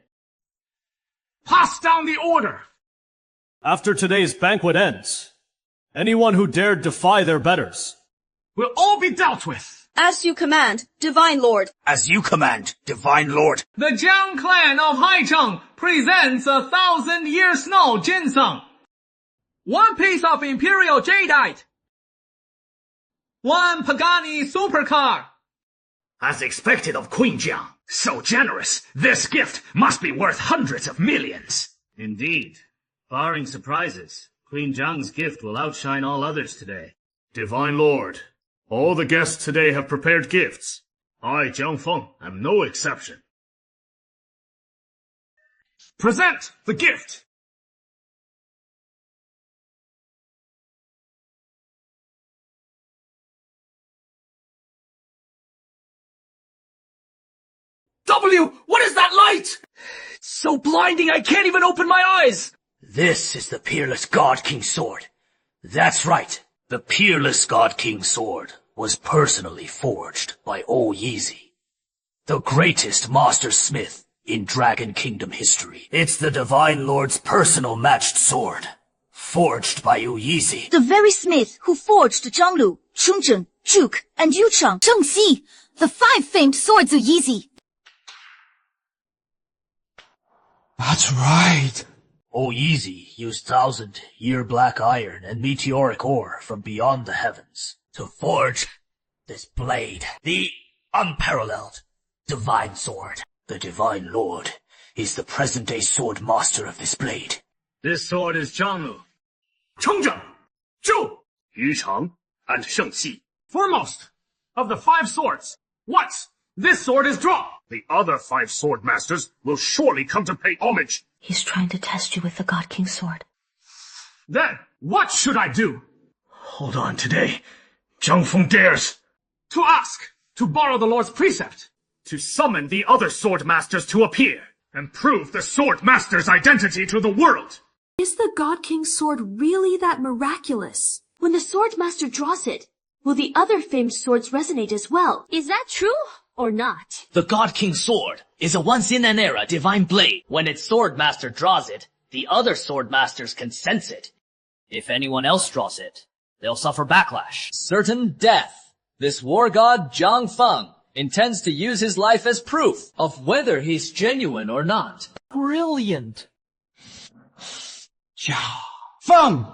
Pass down the order! After today's banquet ends, anyone who dared defy their betters will all be dealt with. As you command, Divine Lord. As you command, Divine Lord. The Jiang clan of Haicheng presents 1,000-year snow ginseng. 1 piece of imperial jadeite. 1 Pagani supercar. As expected of Queen Jiang. So generous, this gift must be worth hundreds of millions. Indeed. Barring surprises, Queen Jiang's gift will outshine all others today. Divine Lord, all the guests today have prepared gifts. I, Zhang Feng, am no exception. Present the gift! What is that light? It's so blinding I can't even open my eyes! This is the Peerless God King Sword. That's right. The Peerless God King Sword was personally forged by O Yeezy, the greatest master smith in Dragon Kingdom history. It's the Divine Lord's personal matched sword, forged by O Yeezy. The very smith who forged Zhang Lu, Chun Zheng, Zhuge, and Yu Cheng, Zheng Xi, the 5 famed swords of Yeezy. That's right. O Yeezy used 1,000-year black iron and meteoric ore from beyond the heavens to forge this blade, the unparalleled Divine Sword. The Divine Lord is the present-day sword master of this blade. This sword is Zhang Chengzheng, Zhou, Yucheng, and Sheng Xi. Foremost of the 5 swords. What? This sword is drawn. The other 5 sword masters will surely come to pay homage. He's trying to test you with the God King sword. Then, what should I do? Hold on, today, Zhang Feng dares to ask to borrow the Lord's precept, to summon the other sword masters to appear, and prove the sword master's identity to the world. Is the God King's sword really that miraculous? When the sword master draws it, will the other famed swords resonate as well? Is that true or not? The God King sword is a once-in-an-era divine blade. When its sword master draws it, the other sword masters can sense it. If anyone else draws it, they'll suffer backlash. Certain death. This war god Zhang Feng intends to use his life as proof of whether he's genuine or not. Brilliant. Feng!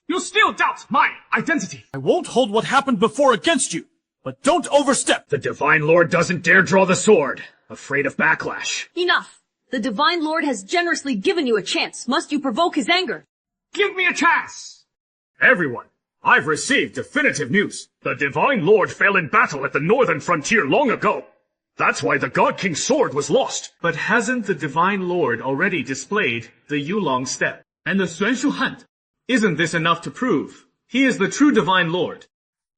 You still doubt my identity. I won't hold what happened before against you, but don't overstep. The Divine Lord doesn't dare draw the sword, afraid of backlash. Enough! The Divine Lord has generously given you a chance. Must you provoke his anger? Give me a chance! Everyone, I've received definitive news. The Divine Lord fell in battle at the northern frontier long ago. That's why the God King's sword was lost. But hasn't the Divine Lord already displayed the Yulong step and the Xuanshu Hunt? Isn't this enough to prove he is the true Divine Lord?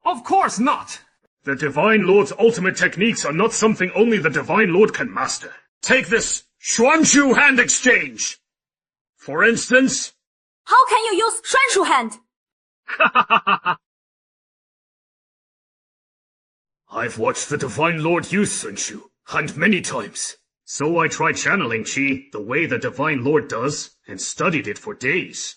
Of course not! The Divine Lord's ultimate techniques are not something only the Divine Lord can master. Take this Xuanshu Hand exchange! For instance... How can you use Xuanshu Hand? I've watched the Divine Lord use Xuanshu Hand many times. So I tried channeling Qi the way the Divine Lord does, and studied it for days.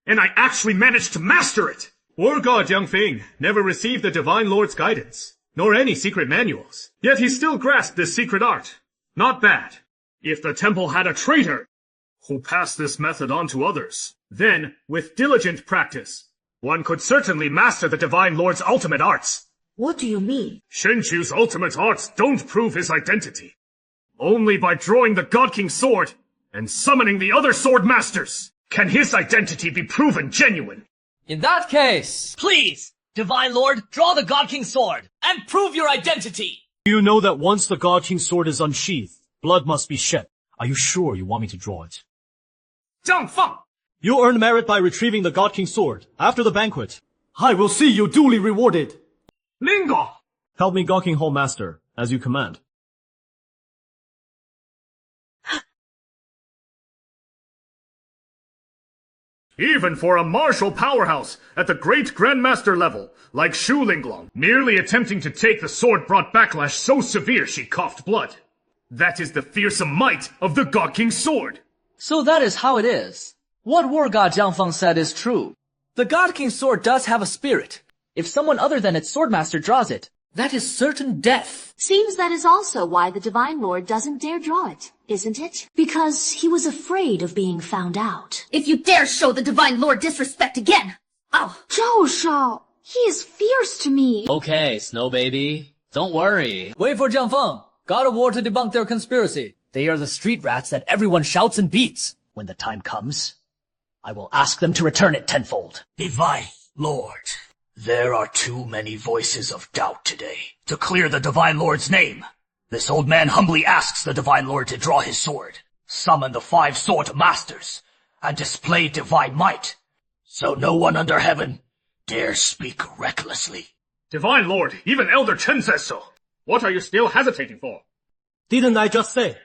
And I actually managed to master it! War God Yang Feng never received the Divine Lord's guidance, nor any secret manuals. Yet he still grasped this secret art. Not bad. If the temple had a traitor who passed this method on to others, then, with diligent practice, one could certainly master the Divine Lord's ultimate arts. What do you mean? Shenchu's ultimate arts don't prove his identity. Only by drawing the God King sword and summoning the other sword masters can his identity be proven genuine. In that case, Please, Divine Lord, draw the God King sword and prove your identity. You know that once the God King sword is unsheathed, blood must be shed. Are you sure you want me to draw it? Zhang Feng! You earn merit by retrieving the God King sword after the banquet. I will see you duly rewarded. Lingo! Help me, God King Hall Master, as you command. Even for a martial powerhouse at the great Grandmaster level, like Shu Linglong, merely attempting to take the sword brought backlash so severe she coughed blood. That is the fearsome might of the God King's sword. so that is how it is. What war god Zhang Feng said is true. The God King sword does have a spirit. If someone other than its swordmaster draws it, that is certain death. Seems that is also why the Divine Lord doesn't dare draw it, isn't it? Because he was afraid of being found out. If you dare show the Divine Lord disrespect again, Zhou Shao, he is fierce to me. Okay, Snow Baby, don't worry. Wait for Zhang Feng, God of War to debunk their conspiracy. They are the street rats that everyone shouts and beats. When the time comes, I will ask them to return it tenfold. Divine Lord, there are too many voices of doubt today to clear the Divine Lord's name. This old man humbly asks the Divine Lord to draw his sword, summon the 5 sword masters, and display divine might, so no one under heaven dares speak recklessly. Divine Lord, even Elder Chen says so. What are you still hesitating for? Didn't I just say?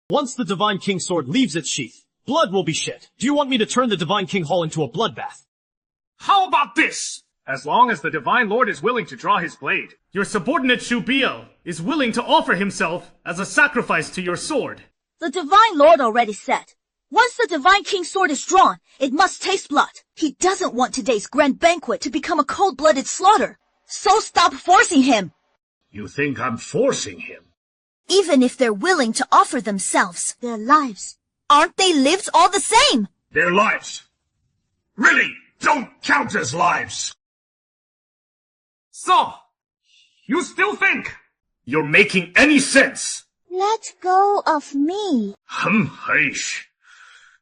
Once the Divine King sword leaves its sheath, blood will be shed. Do you want me to turn the Divine King Hall into a bloodbath? How about this? As long as the Divine Lord is willing to draw his blade, your subordinate Shu Biao is willing to offer himself as a sacrifice to your sword. The Divine Lord already said, once the Divine King's sword is drawn, it must taste blood. He doesn't want today's grand banquet to become a cold-blooded slaughter. So stop forcing him. You think I'm forcing him? Even if they're willing to offer themselves, their lives, aren't they lived all the same? Their lives really don't count as lives. So, you still think you're making any sense? Let go of me. Heish.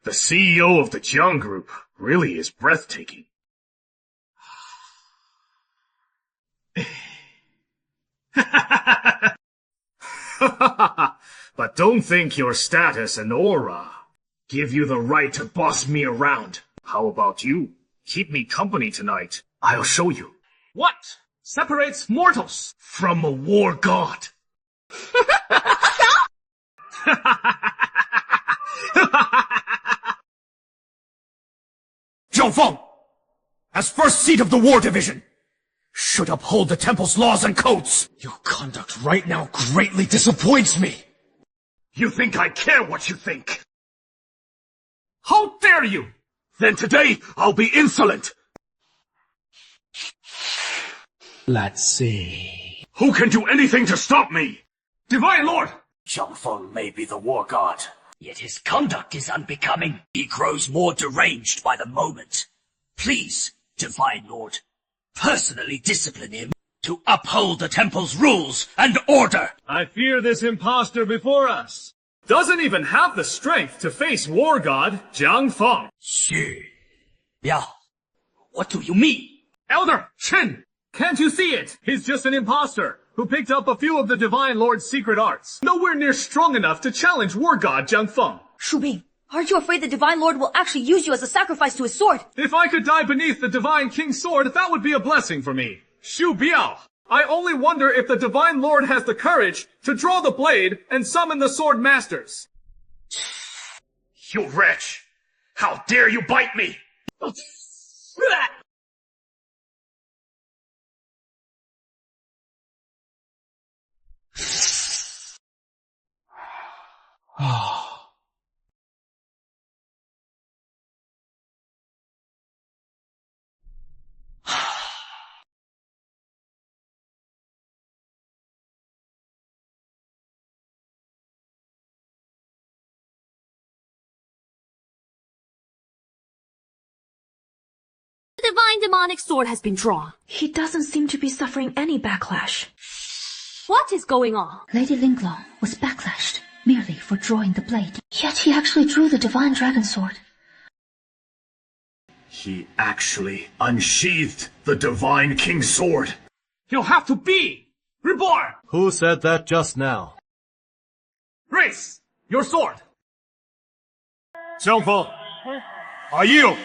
The CEO of the Jiang Group really is breathtaking. But don't think your status and aura give you the right to boss me around. How about you? Keep me company tonight. I'll show you. What separates mortals From a war god. Zhou Feng, as first seat of the war division, should uphold the temple's laws and codes. Your conduct right now greatly disappoints me. You think I care what you think? How dare you! Then today, I'll be insolent. Let's see. Who can do anything to stop me? Divine Lord! Zhang Feng may be the war god, yet his conduct is unbecoming. He grows more deranged by the moment. Please, Divine Lord, personally discipline him to uphold the temple's rules and order. I fear this impostor before us Doesn't even have the strength to face war god Jiang Feng. Xu. Yeah. What do you mean? Elder Chen, can't you see it? He's just an impostor who picked up a few of the Divine Lord's secret arts. Nowhere near strong enough to challenge war god Jiang Feng. Shu Bing, aren't you afraid the Divine Lord will actually use you as a sacrifice to his sword? If I could die beneath the Divine King's sword, that would be a blessing for me. Shu Biao. I only wonder if the Divine Lord has the courage to draw the blade and summon the Sword Masters. You wretch! How dare you bite me! The divine demonic sword has been drawn. He doesn't seem to be suffering any backlash. What is going on? Lady Linglong was backlashed merely for drawing the blade. Yet he actually drew the divine dragon sword. He actually unsheathed the Divine King's sword. He'll have to be reborn! Who said that just now? Race, your sword! Jiang Feng, I yield!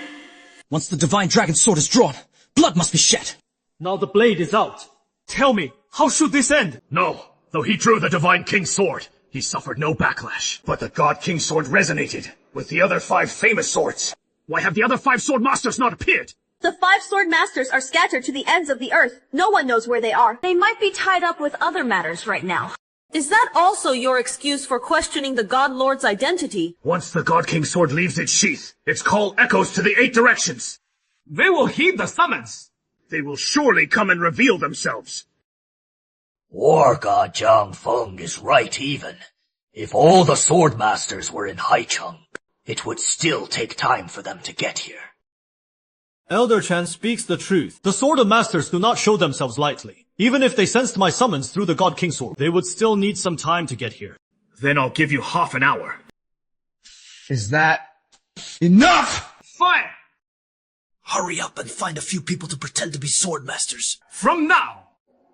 Once the divine dragon sword is drawn, blood must be shed. Now the blade is out. Tell me, how should this end? No, though he drew the Divine King's sword, he suffered no backlash. But the God King's sword resonated with the other 5 famous swords. Why have the other 5 sword masters not appeared? The 5 sword masters are scattered to the ends of the earth. No one knows where they are. They might be tied up with other matters right now. Is that also your excuse for questioning the God Lord's identity? Once the God King's sword leaves its sheath, its call echoes to the 8 directions. They will heed the summons. They will surely come and reveal themselves. War god Jiang Feng is right even. If all the sword masters were in Haicheng, it would still take time for them to get here. Elder Chen speaks the truth. The Sword of Masters do not show themselves lightly. Even if they sensed my summons through the God King sword, they would still need some time to get here. Then I'll give you half an hour. Is that enough? Fire! Hurry up and find a few people to pretend to be sword masters. From now!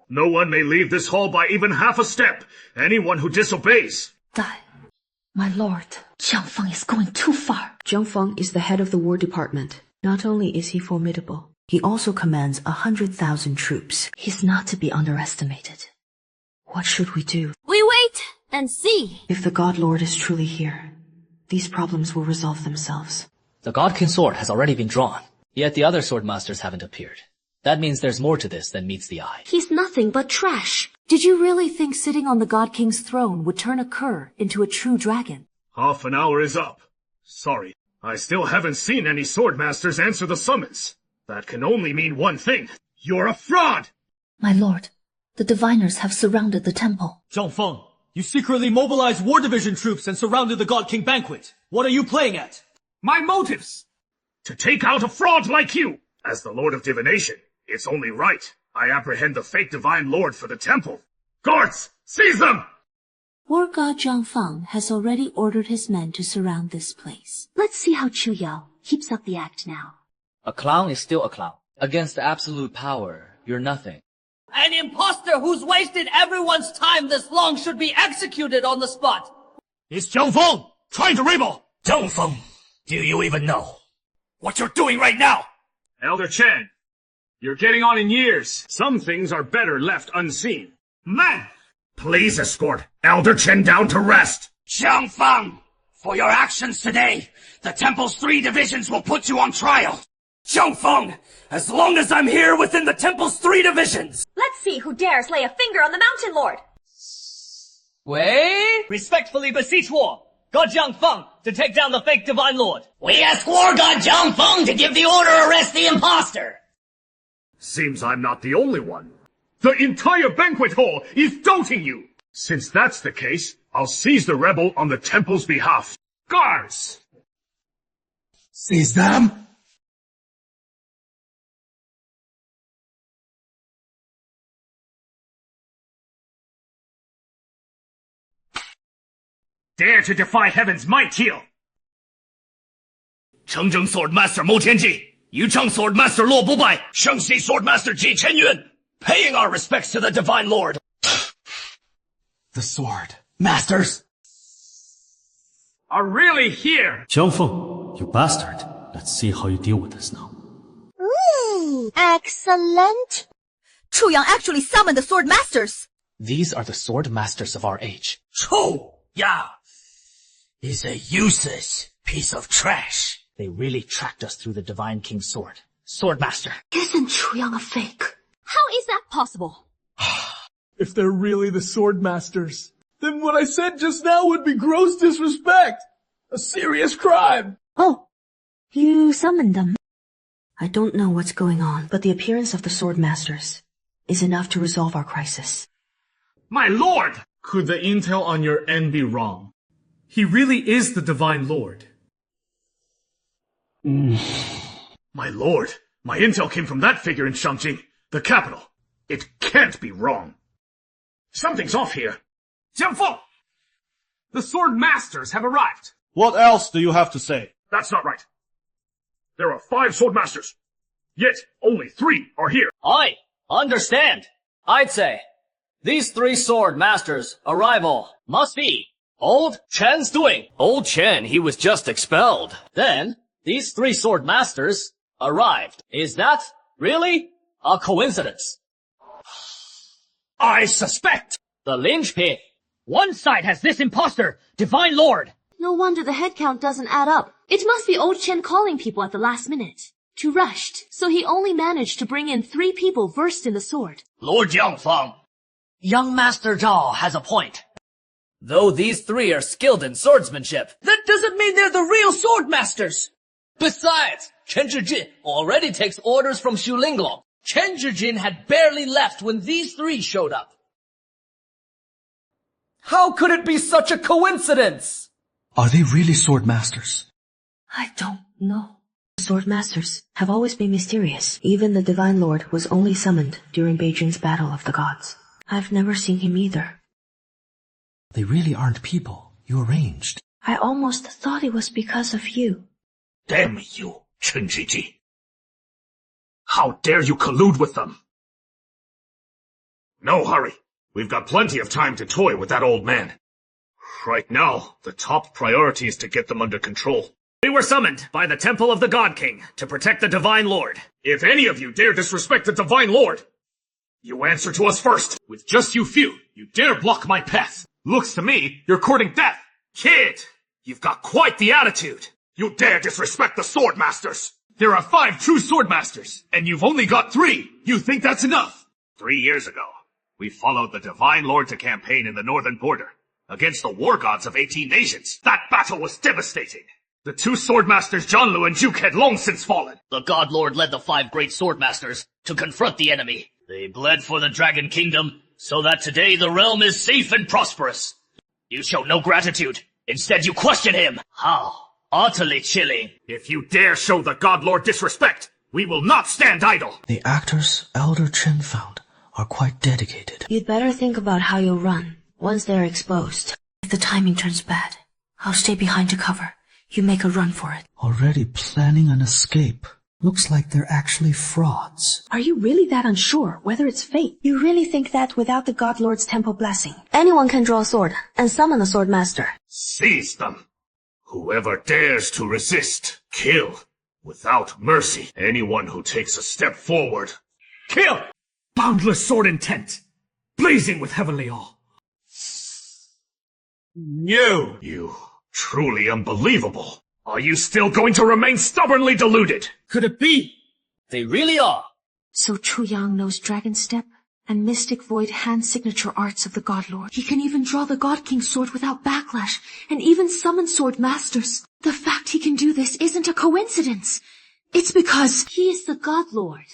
No one may leave this hall by even half a step. Anyone who disobeys. Dai, my lord, Jiang Feng is going too far. Jiang Feng is the head of the War Department. Not only is he formidable, he also commands 100,000 troops. He's not to be underestimated. What should we do? We wait and see. If the God Lord is truly here, these problems will resolve themselves. The God King sword has already been drawn, yet the other sword masters haven't appeared. That means there's more to this than meets the eye. He's nothing but trash. Did you really think sitting on the God King's throne would turn a cur into a true dragon? Half an hour is up. Sorry, I still haven't seen any sword masters answer the summons. That can only mean one thing. You're a fraud! My lord, the diviners have surrounded the temple. Jiang Feng, you secretly mobilized War Division troops and surrounded the God King banquet. What are you playing at? My motives! To take out a fraud like you! As the Lord of Divination, it's only right I apprehend the fake Divine Lord for the temple. Guards, seize them! War God Zhang Feng has already ordered his men to surround this place. Let's see how Chu Yao keeps up the act now. A clown is still a clown. Against absolute power, you're nothing. An imposter who's wasted everyone's time this long should be executed on the spot. Is Zhang Feng trying to rebel? Zhang Feng, do you even know what you're doing right now? Elder Chen, you're getting on in years. Some things are better left unseen. Man, please escort Elder Chen down to rest. Zhang Feng, for your actions today, the temple's 3 divisions will put you on trial. Zhang Feng, as long as I'm here within the temple's 3 divisions. Let's see who dares lay a finger on the Mountain Lord. Wait! Respectfully beseech War God Zhang Feng to take down the fake Divine Lord. We ask War God Zhang Feng to give the order to arrest the imposter. Seems I'm not the only one. The entire banquet hall is doubting you. Since that's the case, I'll seize the rebel on the temple's behalf. Guards! Seize them? Dare to defy heaven's might here! Chengzheng Swordmaster Mo Tianji, Yucheng Swordmaster Luo Bubai, Shengxi Swordmaster Ji Chenyuan, paying our respects to the Divine Lord. The sword. Masters! Are really here! Zhang Feng, you bastard. Let's see how you deal with this now. Excellent. Chu Yang actually summoned the Sword Masters. These are the sword masters of our age. Chu Ya is a useless piece of trash. They really tracked us through the Divine King's sword. Swordmaster. Isn't Chu Yang a fake? How is that possible? If they're really the sword masters, then what I said just now would be gross disrespect. A serious crime. Oh, you summoned them. I don't know what's going on, but the appearance of the sword masters is enough to resolve our crisis. My lord! Could the intel on your end be wrong? He really is the Divine Lord. My lord, my intel came from that figure in Shangjing, the capital. It can't be wrong. Something's off here. Zhang Feng, the Sword Masters have arrived. What else do you have to say? That's not right. There are 5 sword masters, yet only 3 are here. I understand. I'd say these 3 sword masters' arrival must be Old Chen's doing. Old Chen, he was just expelled. Then these 3 sword masters arrived. Is that really a coincidence? I suspect the linchpin. One side has this imposter, Divine Lord. No wonder the head count doesn't add up. It must be Old Chen calling people at the last minute. Too rushed, so he only managed to bring in 3 people versed in the sword. Lord Zhang Feng, young Master Zhao has a point. Though these 3 are skilled in swordsmanship, that doesn't mean they're the real sword masters. Besides, Chen Zhijin already takes orders from Xu Linglong. Chen Zhijin had barely left when these 3 showed up. How could it be such a coincidence? Are they really sword masters? I don't know. Sword masters have always been mysterious. Even the Divine Lord was only summoned during Beijing's Battle of the Gods. I've never seen him either. They really aren't people you arranged. I almost thought it was because of you. Damn you, Chen Zhiji. How dare you collude with them? No hurry. We've got plenty of time to toy with that old man. Right now, the top priority is to get them under control. We were summoned by the Temple of the God King to protect the Divine Lord. If any of you dare disrespect the Divine Lord, you answer to us first. With just you few, you dare block my path. Looks to me, you're courting death. Kid, you've got quite the attitude. You dare disrespect the Sword Masters. There are 5 true Sword Masters, and you've only got 3. You think that's enough? 3 years ago, we followed the Divine Lord to campaign in the northern border against the war gods of 18 nations. That battle was devastating. The 2 sword masters, Zhanlu and Juke, had long since fallen. The God Lord led the 5 great sword masters to confront the enemy. They bled for the Dragon Kingdom so that today the realm is safe and prosperous. You show no gratitude. Instead, you question him. How utterly chilling. If you dare show the God Lord disrespect, we will not stand idle. The actors Elder Chen found are quite dedicated. You'd better think about how you'll run. once they're exposed. If the timing turns bad, I'll stay behind to cover. You make a run for it. Already planning an escape. Looks like they're actually frauds. Are you really that unsure whether it's fate? You really think that without the God Lord's temple blessing, anyone can draw a sword and summon a sword master? Seize them. Whoever dares to resist, kill. Without mercy, anyone who takes a step forward. Kill! Boundless sword intent, blazing with heavenly awe. You truly unbelievable. Are you still going to remain stubbornly deluded? Could it be? They really are. So Chu Yang knows Dragon Step and Mystic Void hand signature arts of the God Lord. He can even draw the God King's sword without backlash, and even summon sword masters. The fact he can do this isn't a coincidence. It's because He is the God Lord.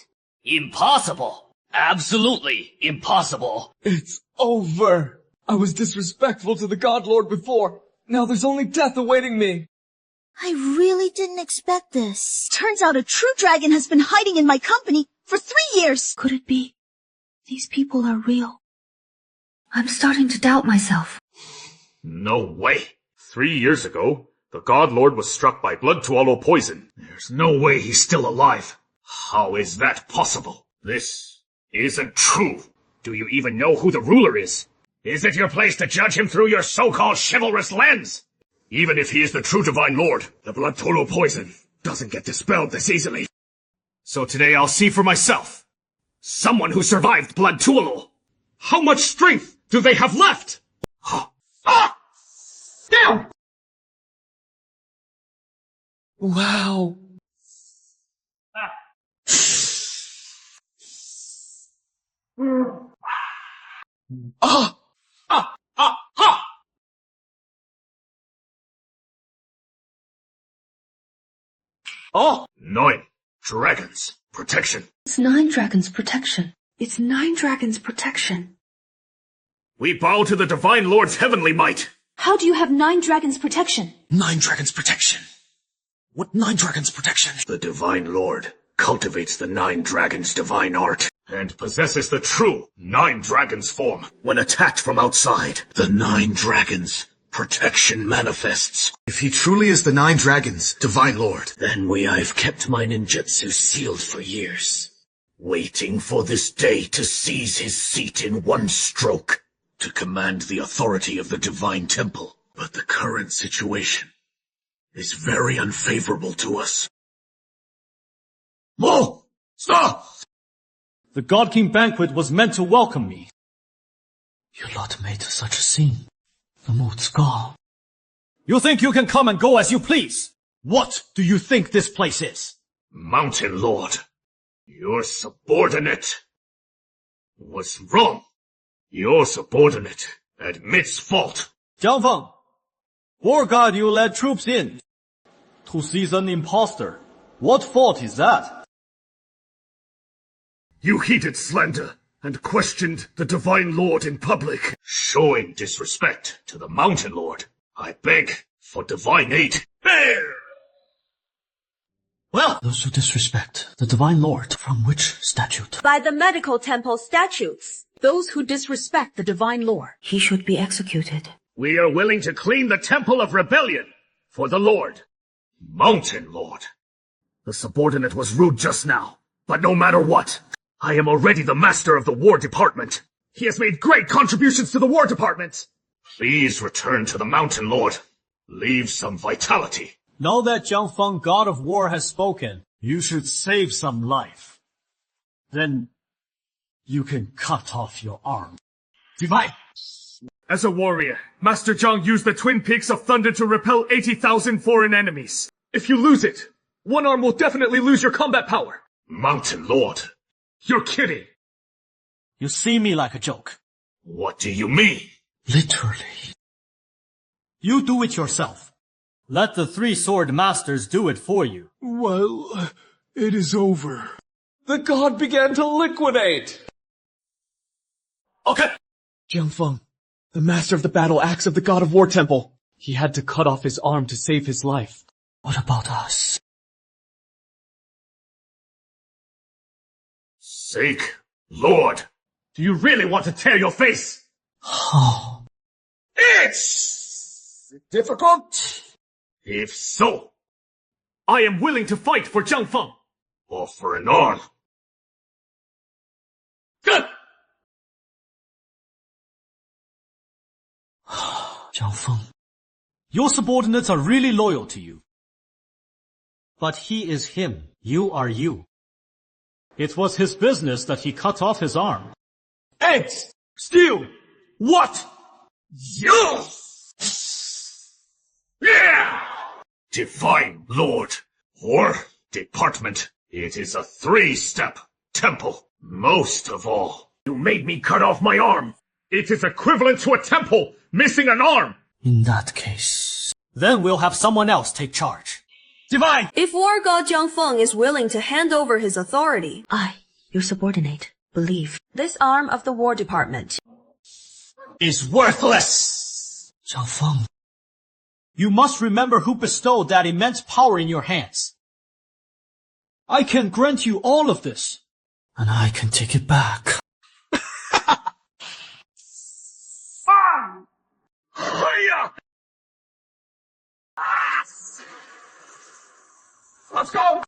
Impossible. Absolutely impossible. It's over. I was disrespectful to the God Lord before. Now there's only death awaiting me. I really didn't expect this. Turns out a true dragon has been hiding in my company for 3 years. Could it be? These people are real. I'm starting to doubt myself. No way. 3 years ago, the God Lord was struck by blood tualo poison. There's no way he's still alive. How is that possible? This isn't true. Do you even know who the ruler is? Is it your place to judge him through your so-called chivalrous lens? Even if he is the true Divine Lord, the blood tualo poison doesn't get dispelled this easily. So today I'll see for myself. Someone who survived blood tualo. How much strength do they have left? Down! Wow. Oh! 9 dragons protection. It's 9 dragons protection. It's 9 dragons protection. We bow to the Divine Lord's heavenly might. How do you have 9 dragons protection? 9 dragons protection. What 9 dragons protection? The Divine Lord cultivates the 9 dragons' divine art and possesses the true 9 dragons form when attacked from outside. The 9 dragons protection manifests. If he truly is the 9 dragons, Divine Lord, then I've kept my ninjutsu sealed for years. Waiting for this day to seize his seat in one stroke. To command the authority of the Divine Temple. But the current situation is very unfavorable to us. Mo! Stop! The God King banquet was meant to welcome me. Your lot made such a scene. The mood's gone. You think you can come and go as you please? What do you think this place is? Mountain Lord, your subordinate was wrong. Your subordinate admits fault. Jiang Feng, war god you led troops in to seize an impostor. What fault is that? You heeded slander and questioned the Divine Lord in public, showing disrespect to the Mountain Lord. I beg for divine aid. There! Well, those who disrespect the Divine Lord, from which statute? By the medical temple statutes. Those who disrespect the Divine Lord. He should be executed. We are willing to clean the Temple of Rebellion for the Lord. Mountain Lord. The subordinate was rude just now, but no matter what, I am already the master of the War Department. He has made great contributions to the War Department. Please return to the Mountain Lord. Leave some vitality. Now that Jiang Feng, God of War, has spoken, you should save some life. Then you can cut off your arm. Divine! As a warrior, Master Zhang used the Twin Peaks of Thunder to repel 80,000 foreign enemies. If you lose it, one arm will definitely lose your combat power. Mountain Lord, you're kidding. You see me like a joke. What do you mean? Literally. You do it yourself. Let the 3 sword masters do it for you. Well, it is over. The god began to liquidate. Okay. Jiang Feng, the master of the battle axe of the God of War Temple. He had to cut off his arm to save his life. What about us? Sake, Lord, do you really want to tear your face? Oh. It's difficult. If so, I am willing to fight for Zhang Feng. Offer an arm. Good! Zhang Feng. Your subordinates are really loyal to you. But he is him, you are you. It was his business that he cut off his arm. Eggs! Steal! What? Yes! Yeah! Divine Lord, or department. It is a 3-step temple. Most of all, you made me cut off my arm. It is equivalent to a temple missing an arm. In that case... Then we'll have someone else take charge. Divine! If War God Zhang Feng is willing to hand over his authority, I, your subordinate, believe this arm of the War Department is worthless! Zhang Feng. You must remember who bestowed that immense power in your hands. I can grant you all of this. And I can take it back. Let's go!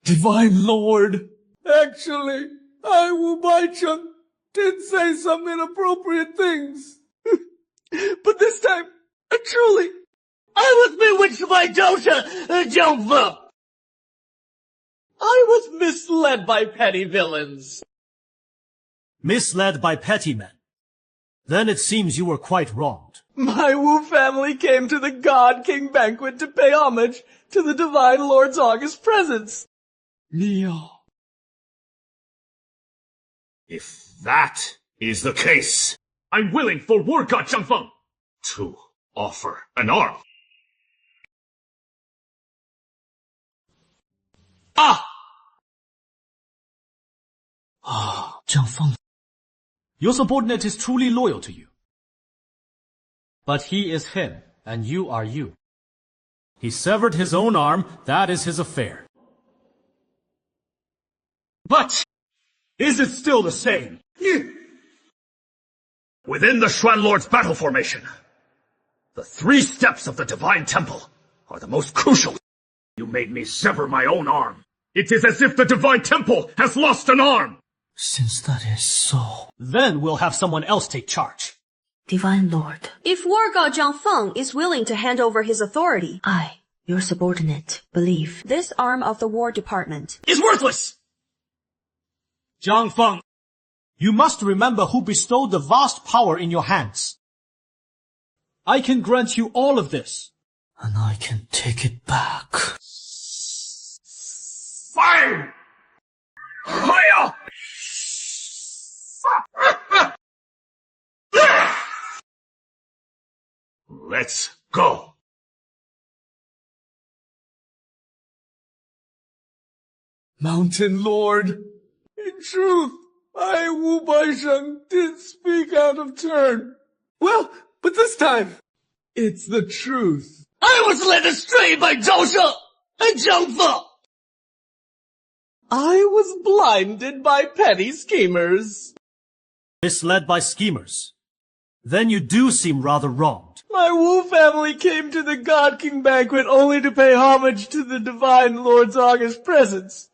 Divine Lord, actually, Wu Baicheng did say some inappropriate things. But this time, truly, I was bewitched by Dosha, Zhang Feng. I was misled by petty villains. Misled by petty men. Then it seems you were quite wronged. My Wu family came to the God King banquet to pay homage to the Divine Lord's august presence. Neo. If that is the case, I'm willing for War God Zhang Feng to offer an arm. Zhang Feng. Your subordinate is truly loyal to you. But he is him, and you are you. He severed his own arm, that is his affair. But is it still the same? Within the Xuan Lord's battle formation, the 3 steps of the Divine Temple are the most crucial. You made me sever my own arm. It is as if the Divine Temple has lost an arm. Since that is so... Then we'll have someone else take charge. Divine Lord. If War God Zhang Feng is willing to hand over his authority, I, your subordinate, believe this arm of the War Department is worthless! Zhang Feng, you must remember who bestowed the vast power in your hands. I can grant you all of this. And I can take it back. Fire! Hiya! Let's go. Mountain Lord, in truth, Wu Baicheng did speak out of turn. Well, but this time, it's the truth. I was led astray by Dosha and Zhang Feng. I was blinded by petty schemers. Misled by schemers. Then you do seem rather wronged. My Wu family came to the God King banquet only to pay homage to the Divine Lord's august presence.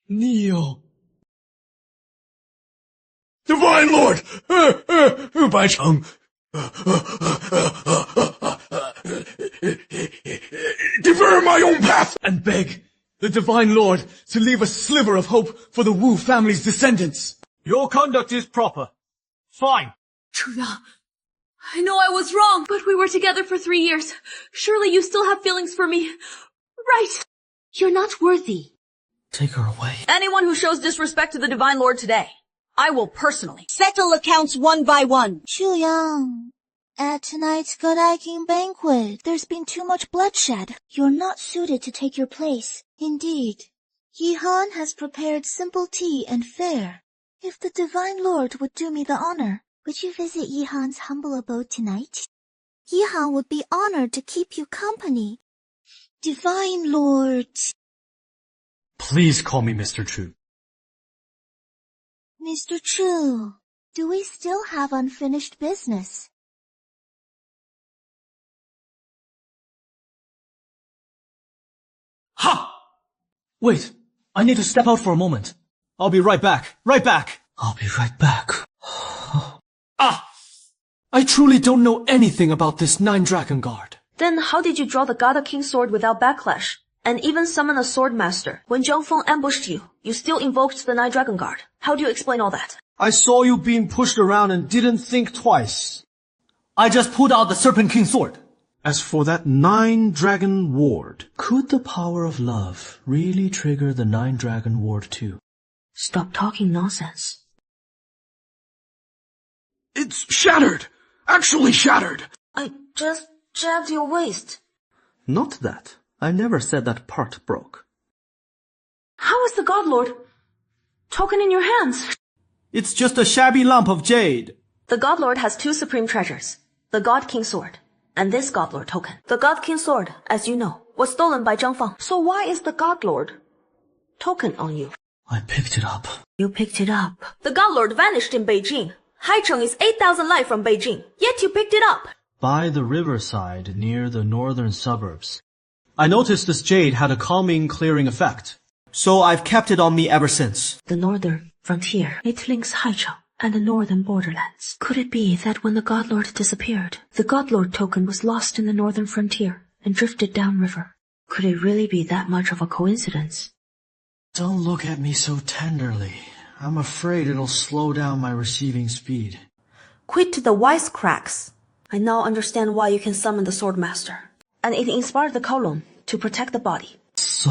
Neo. Divine Lord! Baicheng! Defer my own path! And beg the Divine Lord to leave a sliver of hope for the Wu family's descendants. Your conduct is proper. Fine. Chuya, I know I was wrong, but we were together for 3 years. Surely you still have feelings for me. Right. You're not worthy. Take her away. Anyone who shows disrespect to the Divine Lord today, I will personally settle accounts one by one. Chu Yang, at tonight's Godai King banquet, there's been too much bloodshed. You're not suited to take your place. Indeed, Yi Han has prepared simple tea and fare. If the Divine Lord would do me the honor, would you visit Yi Han's humble abode tonight? Yi Han would be honored to keep you company. Divine Lord. Please call me Mr. Chu. Mr. Chu, do we still have unfinished business? Ha! Wait, I need to step out for a moment. I'll be right back. Right back. I'll be right back. Ah! I truly don't know anything about this 9 Dragon Guard. Then how did you draw the God King sword without backlash? And even summon a sword master? When Zhang Feng ambushed you, you still invoked the 9 Dragon Guard. How do you explain all that? I saw you being pushed around and didn't think twice. I just pulled out the Serpent King sword. As for that 9 Dragon Ward, could the power of love really trigger the 9 Dragon Ward too? Stop talking nonsense. It's shattered! Actually shattered! I just jabbed your waist. Not that. I never said that part broke. How is the God Lord token in your hands? It's just a shabby lump of jade. The God Lord has 2 supreme treasures. The God King sword and this God Lord token. The God King sword, as you know, was stolen by Zhang Feng. So why is the God Lord token on you? I picked it up. You picked it up. The God Lord vanished in Beijing. Haicheng is 8,000 li from Beijing, yet you picked it up. By the riverside near the northern suburbs. I noticed this jade had a calming, clearing effect. So I've kept it on me ever since. The northern frontier, it links Haicheng and the northern borderlands. Could it be that when the God Lord disappeared, the God Lord token was lost in the northern frontier and drifted downriver? Could it really be that much of a coincidence? Don't look at me so tenderly. I'm afraid it'll slow down my receiving speed. Quit the wisecracks. I now understand why you can summon the Swordmaster. And it inspired the column to protect the body. So,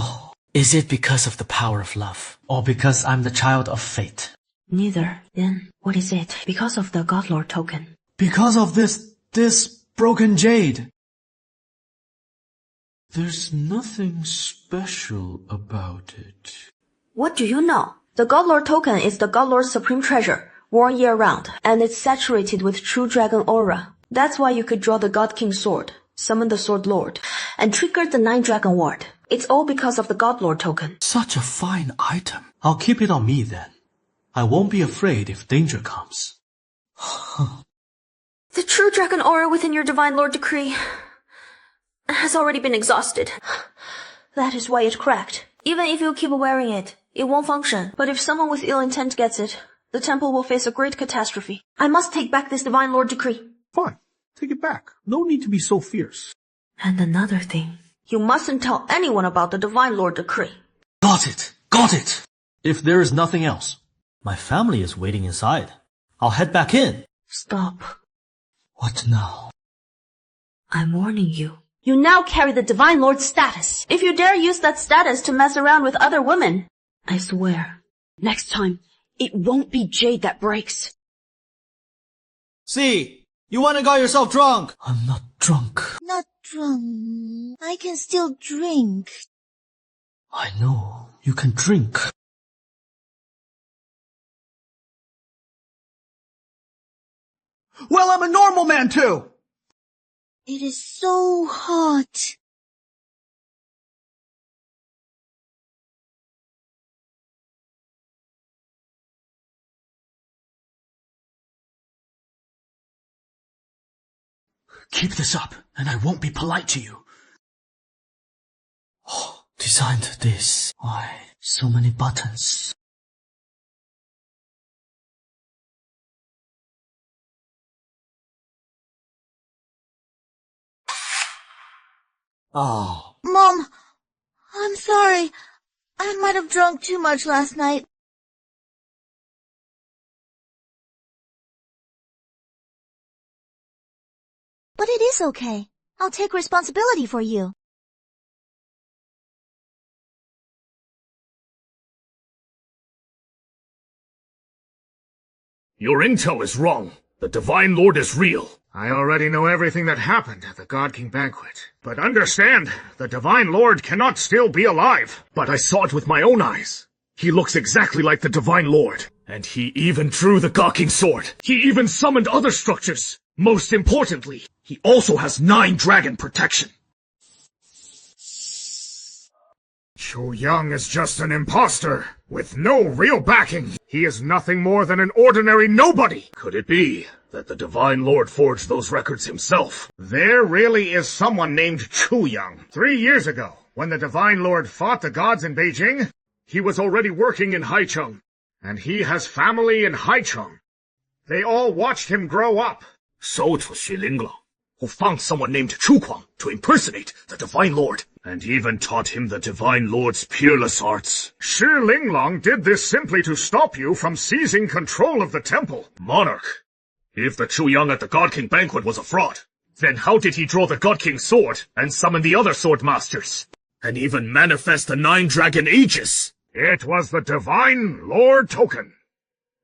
is it because of the power of love? Or because I'm the child of fate? Neither. Then, what is it? Because of the God Lord token. Because of this broken jade. There's nothing special about it. What do you know? The God Lord token is the God Lord's supreme treasure, worn year-round, and it's saturated with true dragon aura. That's why you could draw the God King sword, summon the Sword Lord, and trigger the 9 Dragon Ward. It's all because of the God Lord token. Such a fine item. I'll keep it on me then. I won't be afraid if danger comes. The true dragon aura within your Divine Lord decree has already been exhausted. That is why it cracked. Even if you keep wearing it, it won't function. But if someone with ill intent gets it, the temple will face a great catastrophe. I must take back this Divine Lord decree. Fine. Take it back. No need to be so fierce. And another thing. You mustn't tell anyone about the Divine Lord decree. Got it! Got it! If there is nothing else, my family is waiting inside. I'll head back in. Stop. What now? I'm warning you. You now carry the Divine Lord's status. If you dare use that status to mess around with other women, I swear, next time, it won't be jade that breaks. See, you went and got yourself drunk. I'm not drunk. Not drunk. I can still drink. I know, you can drink. Well, I'm a normal man too! It is so hot. Keep this up, and I won't be polite to you. Oh, designed this. Why, so many buttons. Oh. Mom, I'm sorry. I might have drunk too much last night. But it is okay. I'll take responsibility for you. Your intel is wrong. The Divine Lord is real. I already know everything that happened at the God King banquet. But understand, the Divine Lord cannot still be alive. But I saw it with my own eyes. He looks exactly like the Divine Lord. And he even drew the God King sword. He even summoned other structures. Most importantly, he also has 9 dragon protection. Chu Yang is just an imposter, with no real backing. He is nothing more than an ordinary nobody. Could it be that the Divine Lord forged those records himself? There really is someone named Chu Yang. 3 years ago, when the Divine Lord fought the gods in Beijing, he was already working in Haicheng, and he has family in Haicheng. They all watched him grow up. So it was Xu Linglong, who found someone named Chu Kuang to impersonate the Divine Lord, and even taught him the Divine Lord's peerless arts. Shi Linglong did this simply to stop you from seizing control of the temple. Monarch, if the Chu Yang at the God King banquet was a fraud, then how did he draw the God King's sword and summon the other sword masters, and even manifest the 9 dragon aegis? It was the Divine Lord token.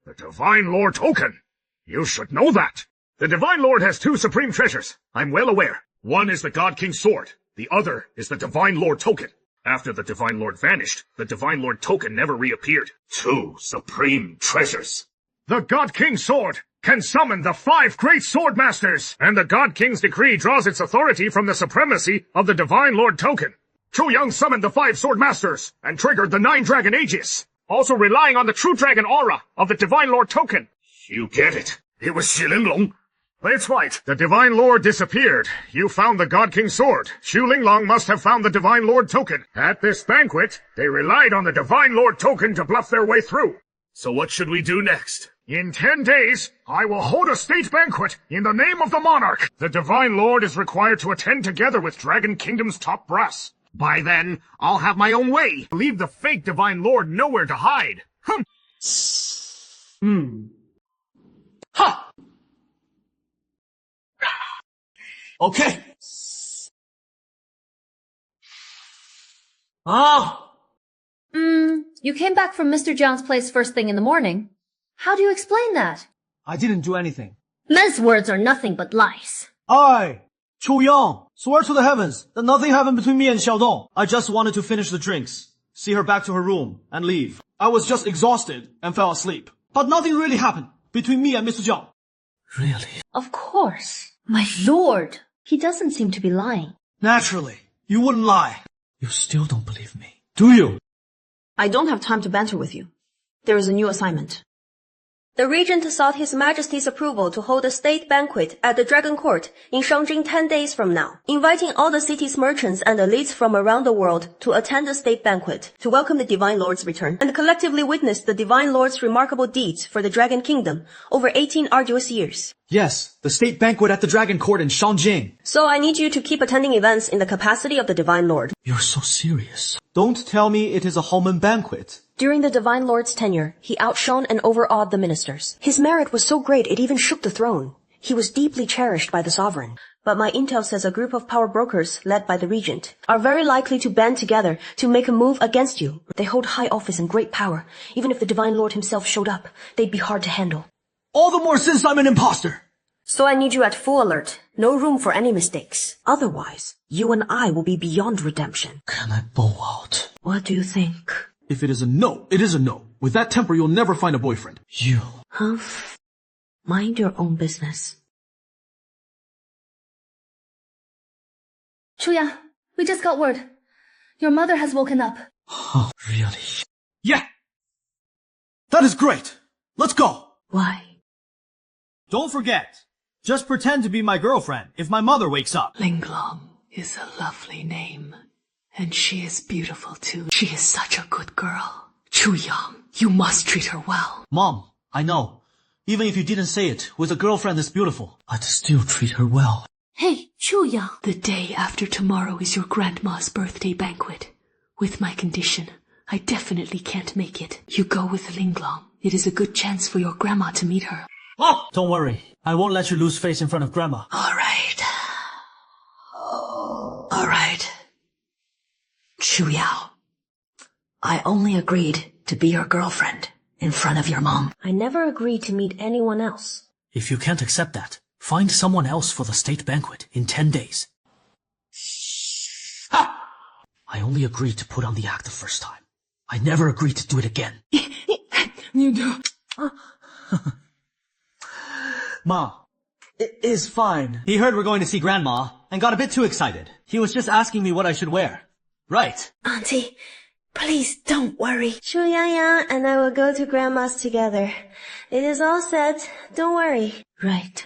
The Divine Lord token. You should know that. The Divine Lord has 2 supreme treasures, I'm well aware. One is the God King's sword. The other is the Divine Lord token. After the Divine Lord vanished, the Divine Lord token never reappeared. 2 supreme treasures. The God King's sword can summon the 5 great sword masters, and the God King's decree draws its authority from the supremacy of the Divine Lord token. Chu Yang summoned the 5 sword masters and triggered the 9 dragon aegis, also relying on the true dragon aura of the Divine Lord token. You get it. It was Xu Linglong. That's right. The Divine Lord disappeared. You found the God King's sword. Xu Linglong must have found the Divine Lord token. At this banquet, they relied on the Divine Lord token to bluff their way through. So what should we do next? In 10 days, I will hold a state banquet in the name of the monarch. The Divine Lord is required to attend together with Dragon Kingdom's top brass. By then, I'll have my own way. Leave the fake Divine Lord nowhere to hide. Ha! Okay. You came back from Mr. Jiang's place first thing in the morning. How do you explain that? I didn't do anything. Men's words are nothing but lies. I, Chu Yang, swear to the heavens that nothing happened between me and Xiaodong. I just wanted to finish the drinks, see her back to her room, and leave. I was just exhausted and fell asleep. But nothing really happened between me and Mr. Jiang. Really? Of course. My lord. He doesn't seem to be lying. Naturally. You wouldn't lie. You still don't believe me, do you? I don't have time to banter with you. There is a new assignment. The regent sought His Majesty's approval to hold a state banquet at the Dragon Court in Shangjing 10 days from now, inviting all the city's merchants and elites from around the world to attend the state banquet to welcome the Divine Lord's return and collectively witness the Divine Lord's remarkable deeds for the Dragon Kingdom over 18 arduous years. Yes, the state banquet at the Dragon Court in Shangjing. So I need you to keep attending events in the capacity of the Divine Lord. You're so serious. Don't tell me it is a Holman banquet. During the Divine Lord's tenure, he outshone and overawed the ministers. His merit was so great it even shook the throne. He was deeply cherished by the sovereign. But my intel says a group of power brokers, led by the regent, are very likely to band together to make a move against you. They hold high office and great power. Even if the Divine Lord himself showed up, they'd be hard to handle. All the more since I'm an imposter. So I need you at full alert. No room for any mistakes. Otherwise, you and I will be beyond redemption. Can I bow out? What do you think? If it is a no, it is a no. With that temper, you'll never find a boyfriend. You. Humph. Mind your own business. Chuya, we just got word. Your mother has woken up. Oh, really? Yeah. That is great. Let's go. Why? Don't forget. Just pretend to be my girlfriend if my mother wakes up. Linglong is a lovely name. And she is beautiful too. She is such a good girl. Chu Yang, you must treat her well. Mom, I know. Even if you didn't say it, with a girlfriend is beautiful. I'd still treat her well. Hey, Chu Yang. The day after tomorrow is your grandma's birthday banquet. With my condition, I definitely can't make it. You go with Linglong. It is a good chance for your grandma to meet her. Oh! Don't worry. I won't let you lose face in front of grandma. All right. All right. Chu Yao, I only agreed to be your girlfriend in front of your mom. I never agreed to meet anyone else. If you can't accept that, find someone else for the state banquet in 10 days. Ha! I only agreed to put on the act the first time. I never agreed to do it again. You do. Ma, it is fine. He heard we're going to see Grandma and got a bit too excited. He was just asking me what I should wear. Right. Auntie, Please don't worry. Chu Yang and I will go to Grandma's together. It is all set. Don't worry. Right.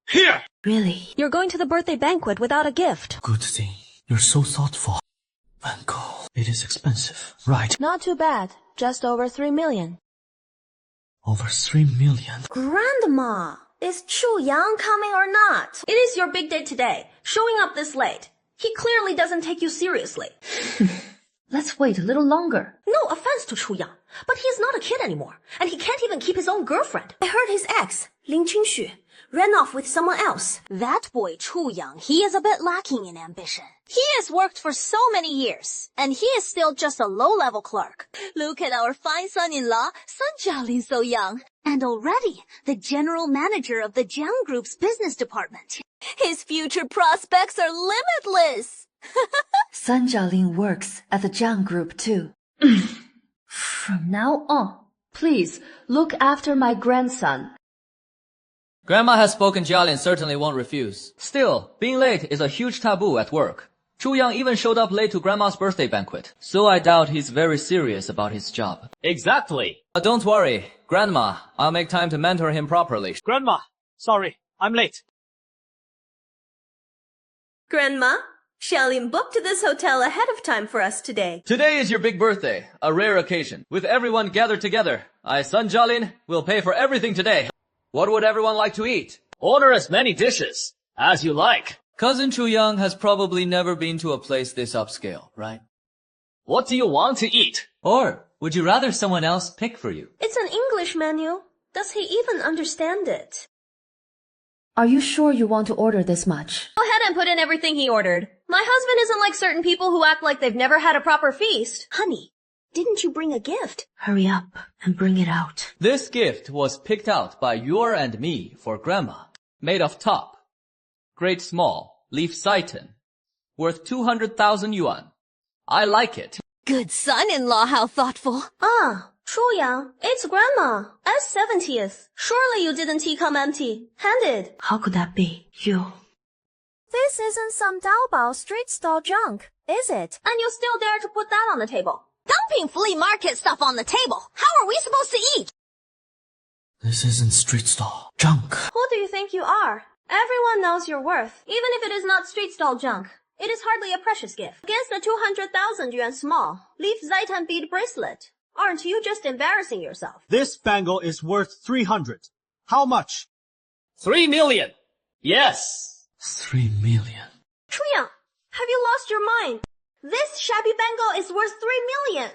Here! Really? You're going to the birthday banquet without a gift. Good thing. You're so thoughtful. Mango. It is expensive. Right. Not too bad. Just over 3 million. Over 3 million. Grandma! Is Chu Yang coming or not? It is your big day today. Showing up this late. He clearly doesn't take you seriously. Let's wait a little longer. No offense to Chu Yang, but he is not a kid anymore, and he can't even keep his own girlfriend. I heard his ex, Lin Qingxu, ran off with someone else. That boy, Chu Yang, he is a bit lacking in ambition. He has worked for so many years, and he is still just a low-level clerk. Look at our fine son-in-law, Sun Jialin, so young. And already, the general manager of the Jiang Group's business department. His future prospects are limitless. Sun Jialin works at the Jiang Group too. From now on, please look after my grandson. Grandma has spoken, Jialin certainly won't refuse. Still, being late is a huge taboo at work. Chu Yang even showed up late to Grandma's birthday banquet, so I doubt he's very serious about his job. Exactly. But don't worry, Grandma, I'll make time to mentor him properly. Grandma, sorry, I'm late. Grandma, Xiaolin booked this hotel ahead of time for us today. Today is your big birthday, a rare occasion. With everyone gathered together, I, Sun Jialin, will pay for everything today. What would everyone like to eat? Order as many dishes as you like. Cousin Chu Yang has probably never been to a place this upscale, right? What do you want to eat? Or would you rather someone else pick for you? It's an English menu. Does he even understand it? Are you sure you want to order this much? Go ahead and put in everything he ordered. My husband isn't like certain people who act like they've never had a proper feast. Honey, didn't you bring a gift? Hurry up and bring it out. This gift was picked out by Yor and me for Grandma. Made of top, grade small, leaf seitan, worth 200,000 yuan. I like it. Good son-in-law, how thoughtful. Ah, Chu Yang, it's Grandma. As 70th. Surely you didn't tea come empty. Handed. How could that be? You. This isn't some Taobao street stall junk, is it? And you still dare to put that on the table? Dumping flea market stuff on the table. How are we supposed to eat? This isn't street stall. Junk. Who do you think you are? Everyone knows your worth, even if it is not street stall junk. It is hardly a precious gift. Against a 200,000 yuan small, leaf Zaitan bead bracelet. Aren't you just embarrassing yourself? This bangle is worth 300. How much? 3 million. Yes. 3 million. Chu Yang, have you lost your mind? This shabby bangle is worth 3 million.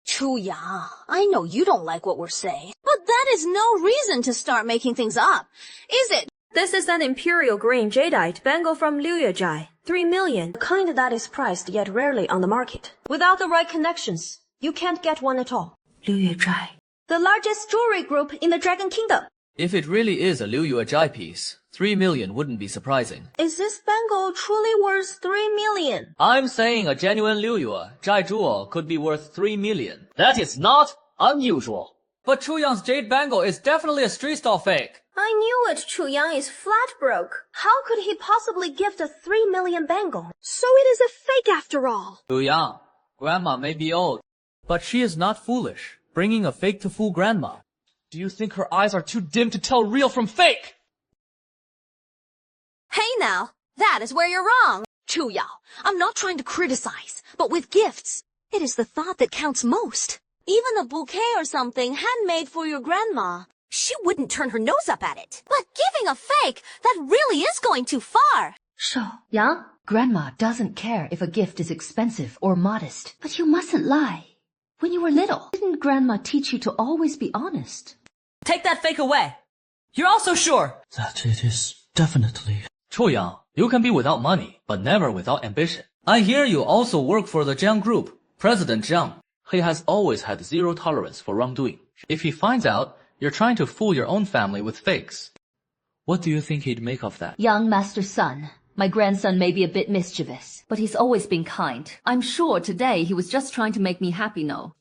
Chu Yang, I know you don't like what we're saying, but that is no reason to start making things up, is it? This is an imperial green jadeite bangle from Liuyejai. 3 million. The kind that is priced yet rarely on the market. Without the right connections, you can't get one at all. Liuyejai. The largest jewelry group in the Dragon Kingdom. If it really is a Liu Yuejai piece, 3 million wouldn't be surprising. Is this bangle truly worth 3 million? I'm saying a genuine Liu Yuejai jewel could be worth 3 million. That is not unusual. But Chu Yang's jade bangle is definitely a street stall fake. I knew it. Chu Yang is flat broke. How could he possibly gift a 3 million bangle? So it is a fake after all. Chu Yang, Grandma may be old, but she is not foolish, bringing a fake to fool Grandma. Do you think her eyes are too dim to tell real from fake? Hey now, that is where you're wrong. Chu Yao, I'm not trying to criticize, but with gifts, it is the thought that counts most. Even a bouquet or something handmade for your grandma. She wouldn't turn her nose up at it. But giving a fake, that really is going too far. Yang, Grandma doesn't care if a gift is expensive or modest. But you mustn't lie. When you were little, didn't Grandma teach you to always be honest? Take that fake away. You're also sure that it is definitely... Chu Yang, you can be without money, but never without ambition. I hear you also work for the Jiang Group. President Jiang, he has always had zero tolerance for wrongdoing. If he finds out you're trying to fool your own family with fakes, what do you think he'd make of that? Young Master Sun, my grandson may be a bit mischievous, but he's always been kind. I'm sure today he was just trying to make me happy, no?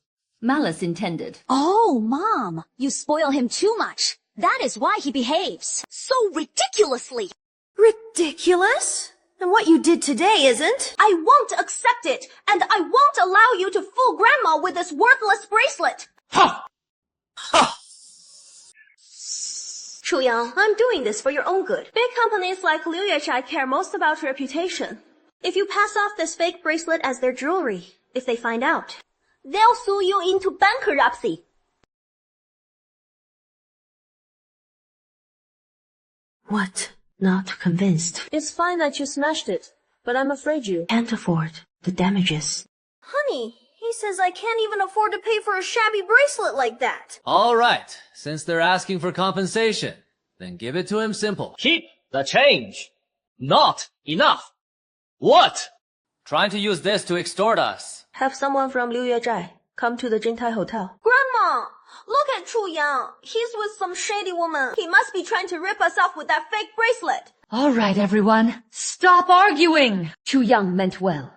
Malice intended. Oh, Mom, you spoil him too much. That is why he behaves so ridiculously. Ridiculous? And what you did today isn't? I won't accept it, and I won't allow you to fool Grandma with this worthless bracelet. Ha! Ha! Chuyang, I'm doing this for your own good. Big companies like Liu Yuechai care most about reputation. If you pass off this fake bracelet as their jewelry, if they find out, they'll sue you into bankruptcy. What? Not convinced? It's fine that you smashed it, but I'm afraid you can't afford the damages. Honey, he says I can't even afford to pay for a shabby bracelet like that. Alright, since they're asking for compensation, then give it to him simple. Keep the change. Not enough. What? Trying to use this to extort us. Have someone from Liu Yuechai come to the Jintai Hotel. Grandma! Look at Chuyang. He's with some shady woman. He must be trying to rip us off with that fake bracelet. All right, everyone. Stop arguing. Chuyang meant well.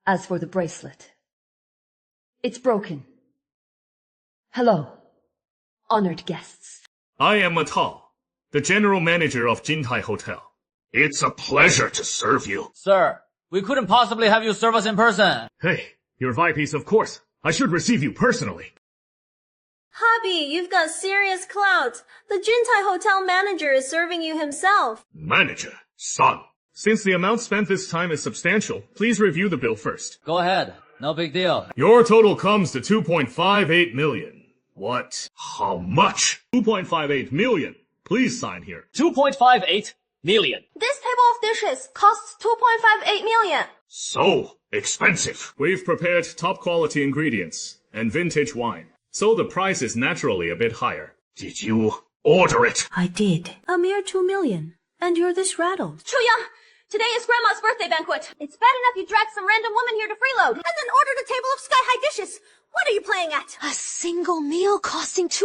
As for the bracelet, it's broken. Hello, honored guests. I am Matal, the general manager of Jintai Hotel. It's a pleasure to serve you. Sir, we couldn't possibly have you serve us in person. Hey, your VIPs, of course. I should receive you personally. Hobby, you've got serious clout. The Jintai Hotel manager is serving you himself. Manager? Son. Since the amount spent this time is substantial, please review the bill first. Go ahead. No big deal. Your total comes to 2.58 million. What? How much? 2.58 million. Please sign here. 2.58 million. This table of dishes costs 2.58 million. So expensive. We've prepared top quality ingredients and vintage wine, so the price is naturally a bit higher. Did you order it? I did. A mere 2 million. And you're this rattled. Chuyang, today is Grandma's birthday banquet. It's bad enough you dragged some random woman here to freeload, and then ordered a table of sky-high dishes. What are you playing at? A single meal costing 2.58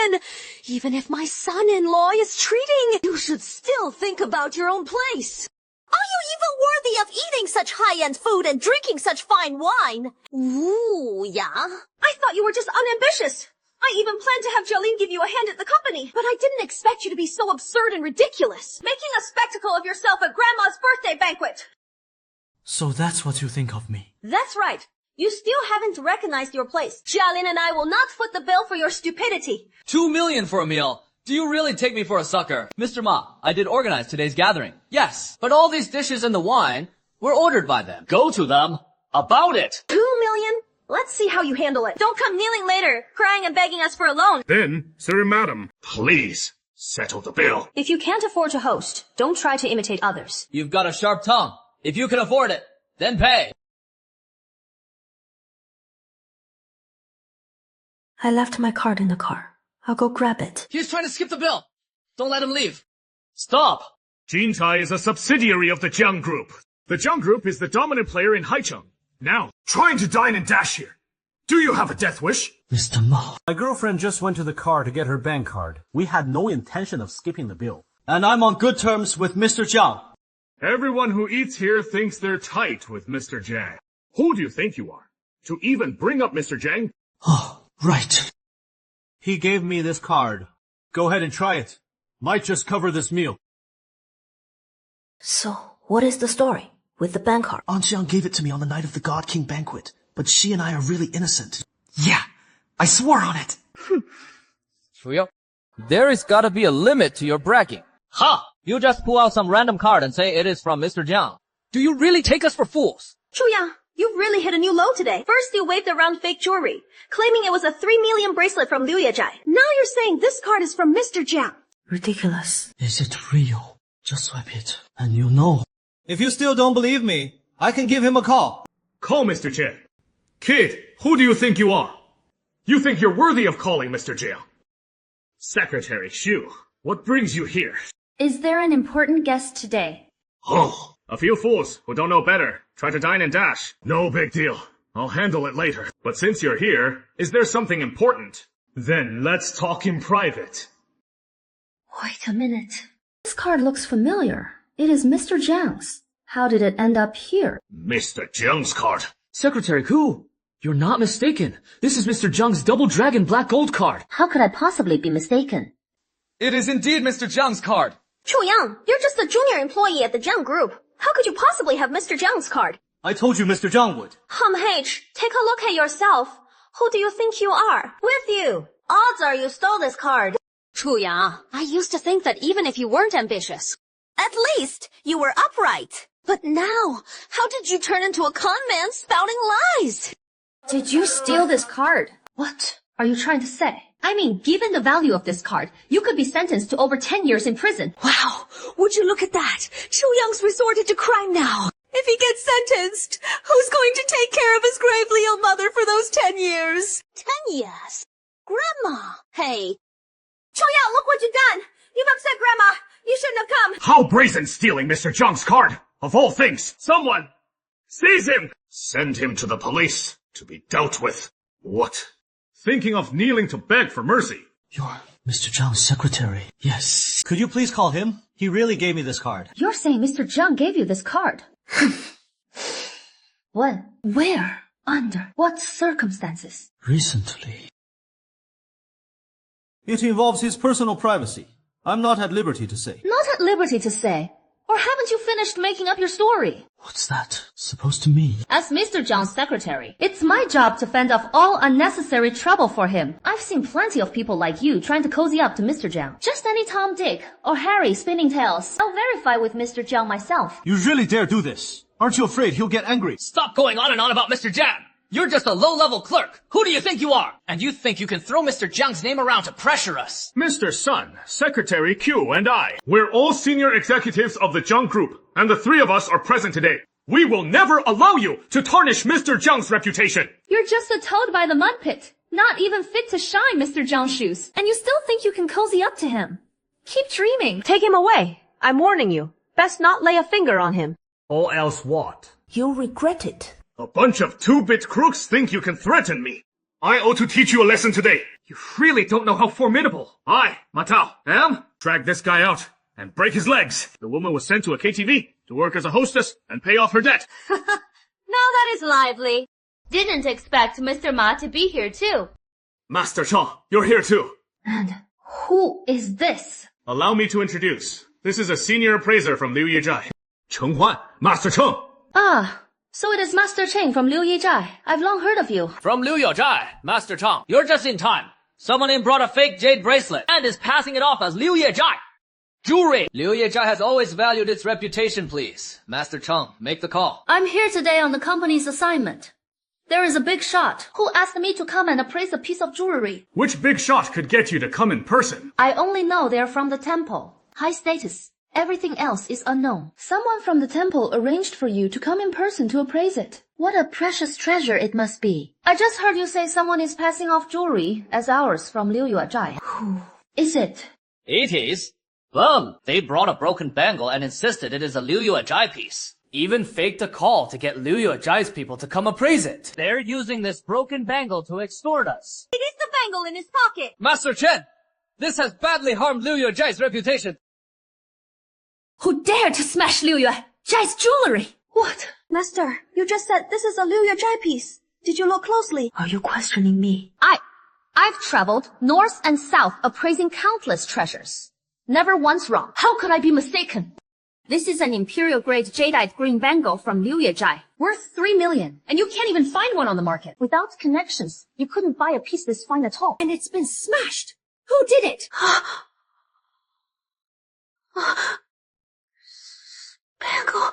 million. Even if my son-in-law is treating, you should still think about your own place. Are you even worthy of eating such high-end food and drinking such fine wine? Ooh, yeah. I thought you were just unambitious. I even planned to have Jolene give you a hand at the company, but I didn't expect you to be so absurd and ridiculous, making a spectacle of yourself at Grandma's birthday banquet. So that's what you think of me. That's right. You still haven't recognized your place. Jialin and I will not foot the bill for your stupidity. 2 million for a meal. Do you really take me for a sucker? Mr. Ma, I did organize today's gathering. Yes, but all these dishes and the wine were ordered by them. Go to them about it. 2 million? Let's see how you handle it. Don't come kneeling later, crying and begging us for a loan. Then, sir and madam, please settle the bill. If you can't afford to host, don't try to imitate others. You've got a sharp tongue. If you can afford it, then pay. I left my card in the car. I'll go grab it. He's trying to skip the bill. Don't let him leave. Stop. Jintai is a subsidiary of the Jiang Group. The Jiang Group is the dominant player in Haicheng. Now, trying to dine and dash here. Do you have a death wish? Mr. Ma. My girlfriend just went to the car to get her bank card. We had no intention of skipping the bill. And I'm on good terms with Mr. Jiang. Everyone who eats here thinks they're tight with Mr. Jiang. Who do you think you are? To even bring up Mr. Jiang? Oh, right. He gave me this card. Go ahead and try it. Might just cover this meal. So, what is the story with the bank card? Aunt Jiang gave it to me on the night of the God King banquet, but she and I are really innocent. Yeah, I swore on it. Shuyo, there has gotta be a limit to your bragging. Ha! You just pull out some random card and say it is from Mr. Jiang. Do you really take us for fools? Chuyang, you've really hit a new low today. First you waved around fake jewelry, claiming it was a 3 million bracelet from Liu Yuechai. Now you're saying this card is from Mr. Jiang. Ridiculous. Is it real? Just swipe it, and you'll know. If you still don't believe me, I can give him a call. Call Mr. Jiang. Kid, who do you think you are? You think you're worthy of calling Mr. Jiang? Secretary Xu, what brings you here? Is there an important guest today? Oh, a few fools who don't know better try to dine and dash. No big deal. I'll handle it later. But since you're here, is there something important? Then let's talk in private. Wait a minute. This card looks familiar. It is Mr. Jiang's. How did it end up here? Mr. Jiang's card. Secretary Ku, You're not mistaken. This is Mr. Zhang's Double Dragon Black Gold card. How could I possibly be mistaken? It is indeed Mr. Zhang's card. Chu Yang, you're just a junior employee at the Jiang Group. How could you possibly have Mr. Jiang's card? I told you Mr. Zhang would. H, take a look at yourself. Who do you think you are? With you. Odds are you stole this card. Chu Yang, I used to think that even if you weren't ambitious. At least you were upright. But now, how did you turn into a con man spouting lies? Did you steal this card? What are you trying to say? I mean, given the value of this card, you could be sentenced to over 10 years in prison. Wow, would you look at that? Chu Yang's resorted to crime now. If he gets sentenced, who's going to take care of his gravely ill mother for those 10 years? 10 years? Grandma! Hey. Chu Yang, look what you've done! You've upset Grandma! You shouldn't have come! How brazen stealing Mr. Zhang's card! Of all things, someone! Seize him! Send him to the police to be dealt with. What? Thinking of kneeling to beg for mercy? You're Mr. Zhang's secretary. Yes. Could you please call him? He really gave me this card. You're saying Mr. Zhang gave you this card? When? Where? Under what circumstances? Recently. It involves his personal privacy. I'm not at liberty to say. Not at liberty to say? Or haven't you finished making up your story? What's that supposed to mean? As Mr. Zhang's secretary, it's my job to fend off all unnecessary trouble for him. I've seen plenty of people like you trying to cozy up to Mr. Zhang. Just any Tom, Dick, or Harry spinning tales. I'll verify with Mr. Zhang myself. You really dare do this? Aren't you afraid he'll get angry? Stop going on and on about Mr. Zhang. You're just a low-level clerk. Who do you think you are? And you think you can throw Mr. Zhang's name around to pressure us? Mr. Sun, Secretary Q, and I, we're all senior executives of the Jiang Group, and the three of us are present today. We will never allow you to tarnish Mr. Zhang's reputation. You're just a toad by the mud pit. Not even fit to shine Mr. Zhang's shoes. And you still think you can cozy up to him. Keep dreaming. Take him away. I'm warning you. Best not lay a finger on him. Or else what? You'll regret it. A bunch of two-bit crooks think you can threaten me. I ought to teach you a lesson today. You really don't know how formidable I, Matao, am. Drag this guy out and break his legs. The woman was sent to a KTV to work as a hostess and pay off her debt. Now that is lively. Didn't expect Mr. Ma to be here too. Master Cheng, you're here too. And who is this? Allow me to introduce. This is a senior appraiser from Liu Yejai. Cheng Huan, Master Cheng. Ah, so it is Master Cheng from Liu Yejai. I've long heard of you. From Liu Yejai, Master Cheng. You're just in time. Someone in brought a fake jade bracelet and is passing it off as Liu Yejai. Jewelry! Liu Yejai has always valued its reputation, please. Master Cheng, make the call. I'm here today on the company's assignment. There is a big shot who asked me to come and appraise a piece of jewelry. Which big shot could get you to come in person? I only know they're from the temple. High status. Everything else is unknown. Someone from the temple arranged for you to come in person to appraise it. What a precious treasure it must be. I just heard you say someone is passing off jewelry as ours from Liu Yejai. Who is it? It is. Well, they brought a broken bangle and insisted it is a Liu Yejai piece. Even faked a call to get Liu Yejai's people to come appraise it. They're using this broken bangle to extort us. It is the bangle in his pocket. Master Chen, this has badly harmed Liu Yejai's reputation. Who dared to smash Liu Yejai's jewelry? What? Master, you just said this is a Liu Yejai piece. Did you look closely? Are you questioning me? I've traveled north and south appraising countless treasures. Never once wrong. How could I be mistaken? This is an imperial-grade jadeite green bangle from Liu Yejai. Worth 3 million, and you can't even find one on the market. Without connections, you couldn't buy a piece this fine at all. And it's been smashed. Who did it? Bangle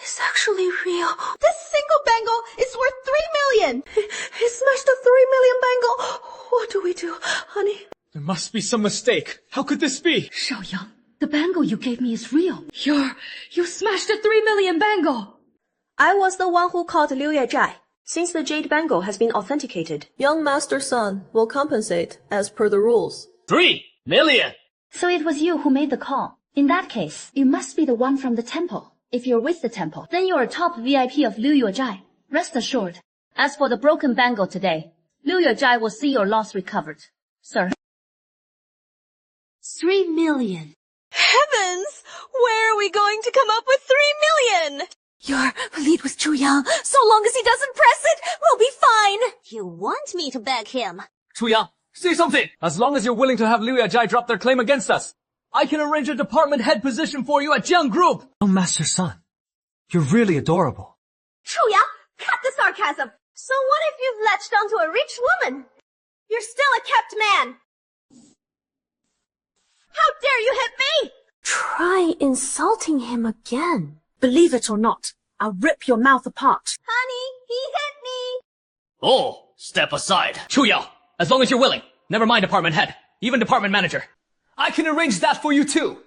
is actually real. This single bangle is worth 3 million. He smashed a 3 million bangle. What do we do, honey? There must be some mistake. How could this be? Xiaoyang, the bangle you gave me is real. You smashed a 3 million bangle. I was the one who called Liu Yejai. Since the jade bangle has been authenticated, young Master Sun will compensate as per the rules. 3 million! So it was you who made the call. In that case, you must be the one from the temple. If you're with the temple, then you're a top VIP of Liu Yejai. Rest assured. As for the broken bangle today, Liu Yejai will see your loss recovered. Sir. 3 million. Heavens! Where are we going to come up with 3 million? Your lead with Chu Yang. So long as he doesn't press it, we'll be fine. You want me to beg him? Chu Yang, say something! As long as you're willing to have Liu Yajai drop their claim against us, I can arrange a department head position for you at Jiang Group! Oh, Master Sun, you're really adorable. Chu Yang, cut the sarcasm. So what if you've latched onto a rich woman? You're still a kept man. How dare you hit me? Try insulting him again. Believe it or not, I'll rip your mouth apart. Honey, he hit me. Oh, step aside. Chu Yao, as long as you're willing. Never mind department head, even department manager. I can arrange that for you too.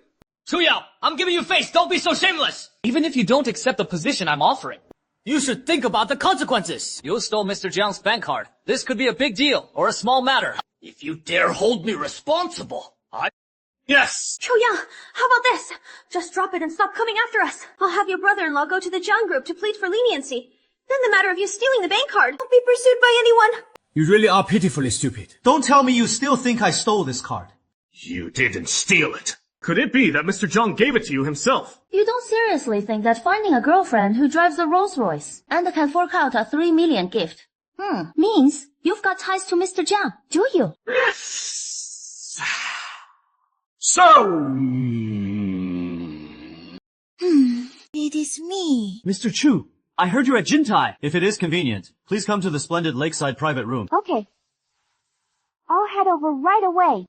Chu Yao, I'm giving you face, don't be so shameless! Even if you don't accept the position I'm offering, you should think about the consequences. You stole Mr. Jiang's bank card. This could be a big deal, or a small matter. If you dare hold me responsible, Yes! Chu Yang, how about this? Just drop it and stop coming after us. I'll have your brother-in-law go to the Jiang Group to plead for leniency. Then the matter of you stealing the bank card won't be pursued by anyone. You really are pitifully stupid. Don't tell me you still think I stole this card. You didn't steal it. Could it be that Mr. Zhang gave it to you himself? You don't seriously think that finding a girlfriend who drives a Rolls Royce and can fork out a 3 million gift, means you've got ties to Mr. Jiang, do you? So... It is me. Mr. Chu, I heard you're at Jintai. If it is convenient, please come to the splendid lakeside private room. Okay. I'll head over right away.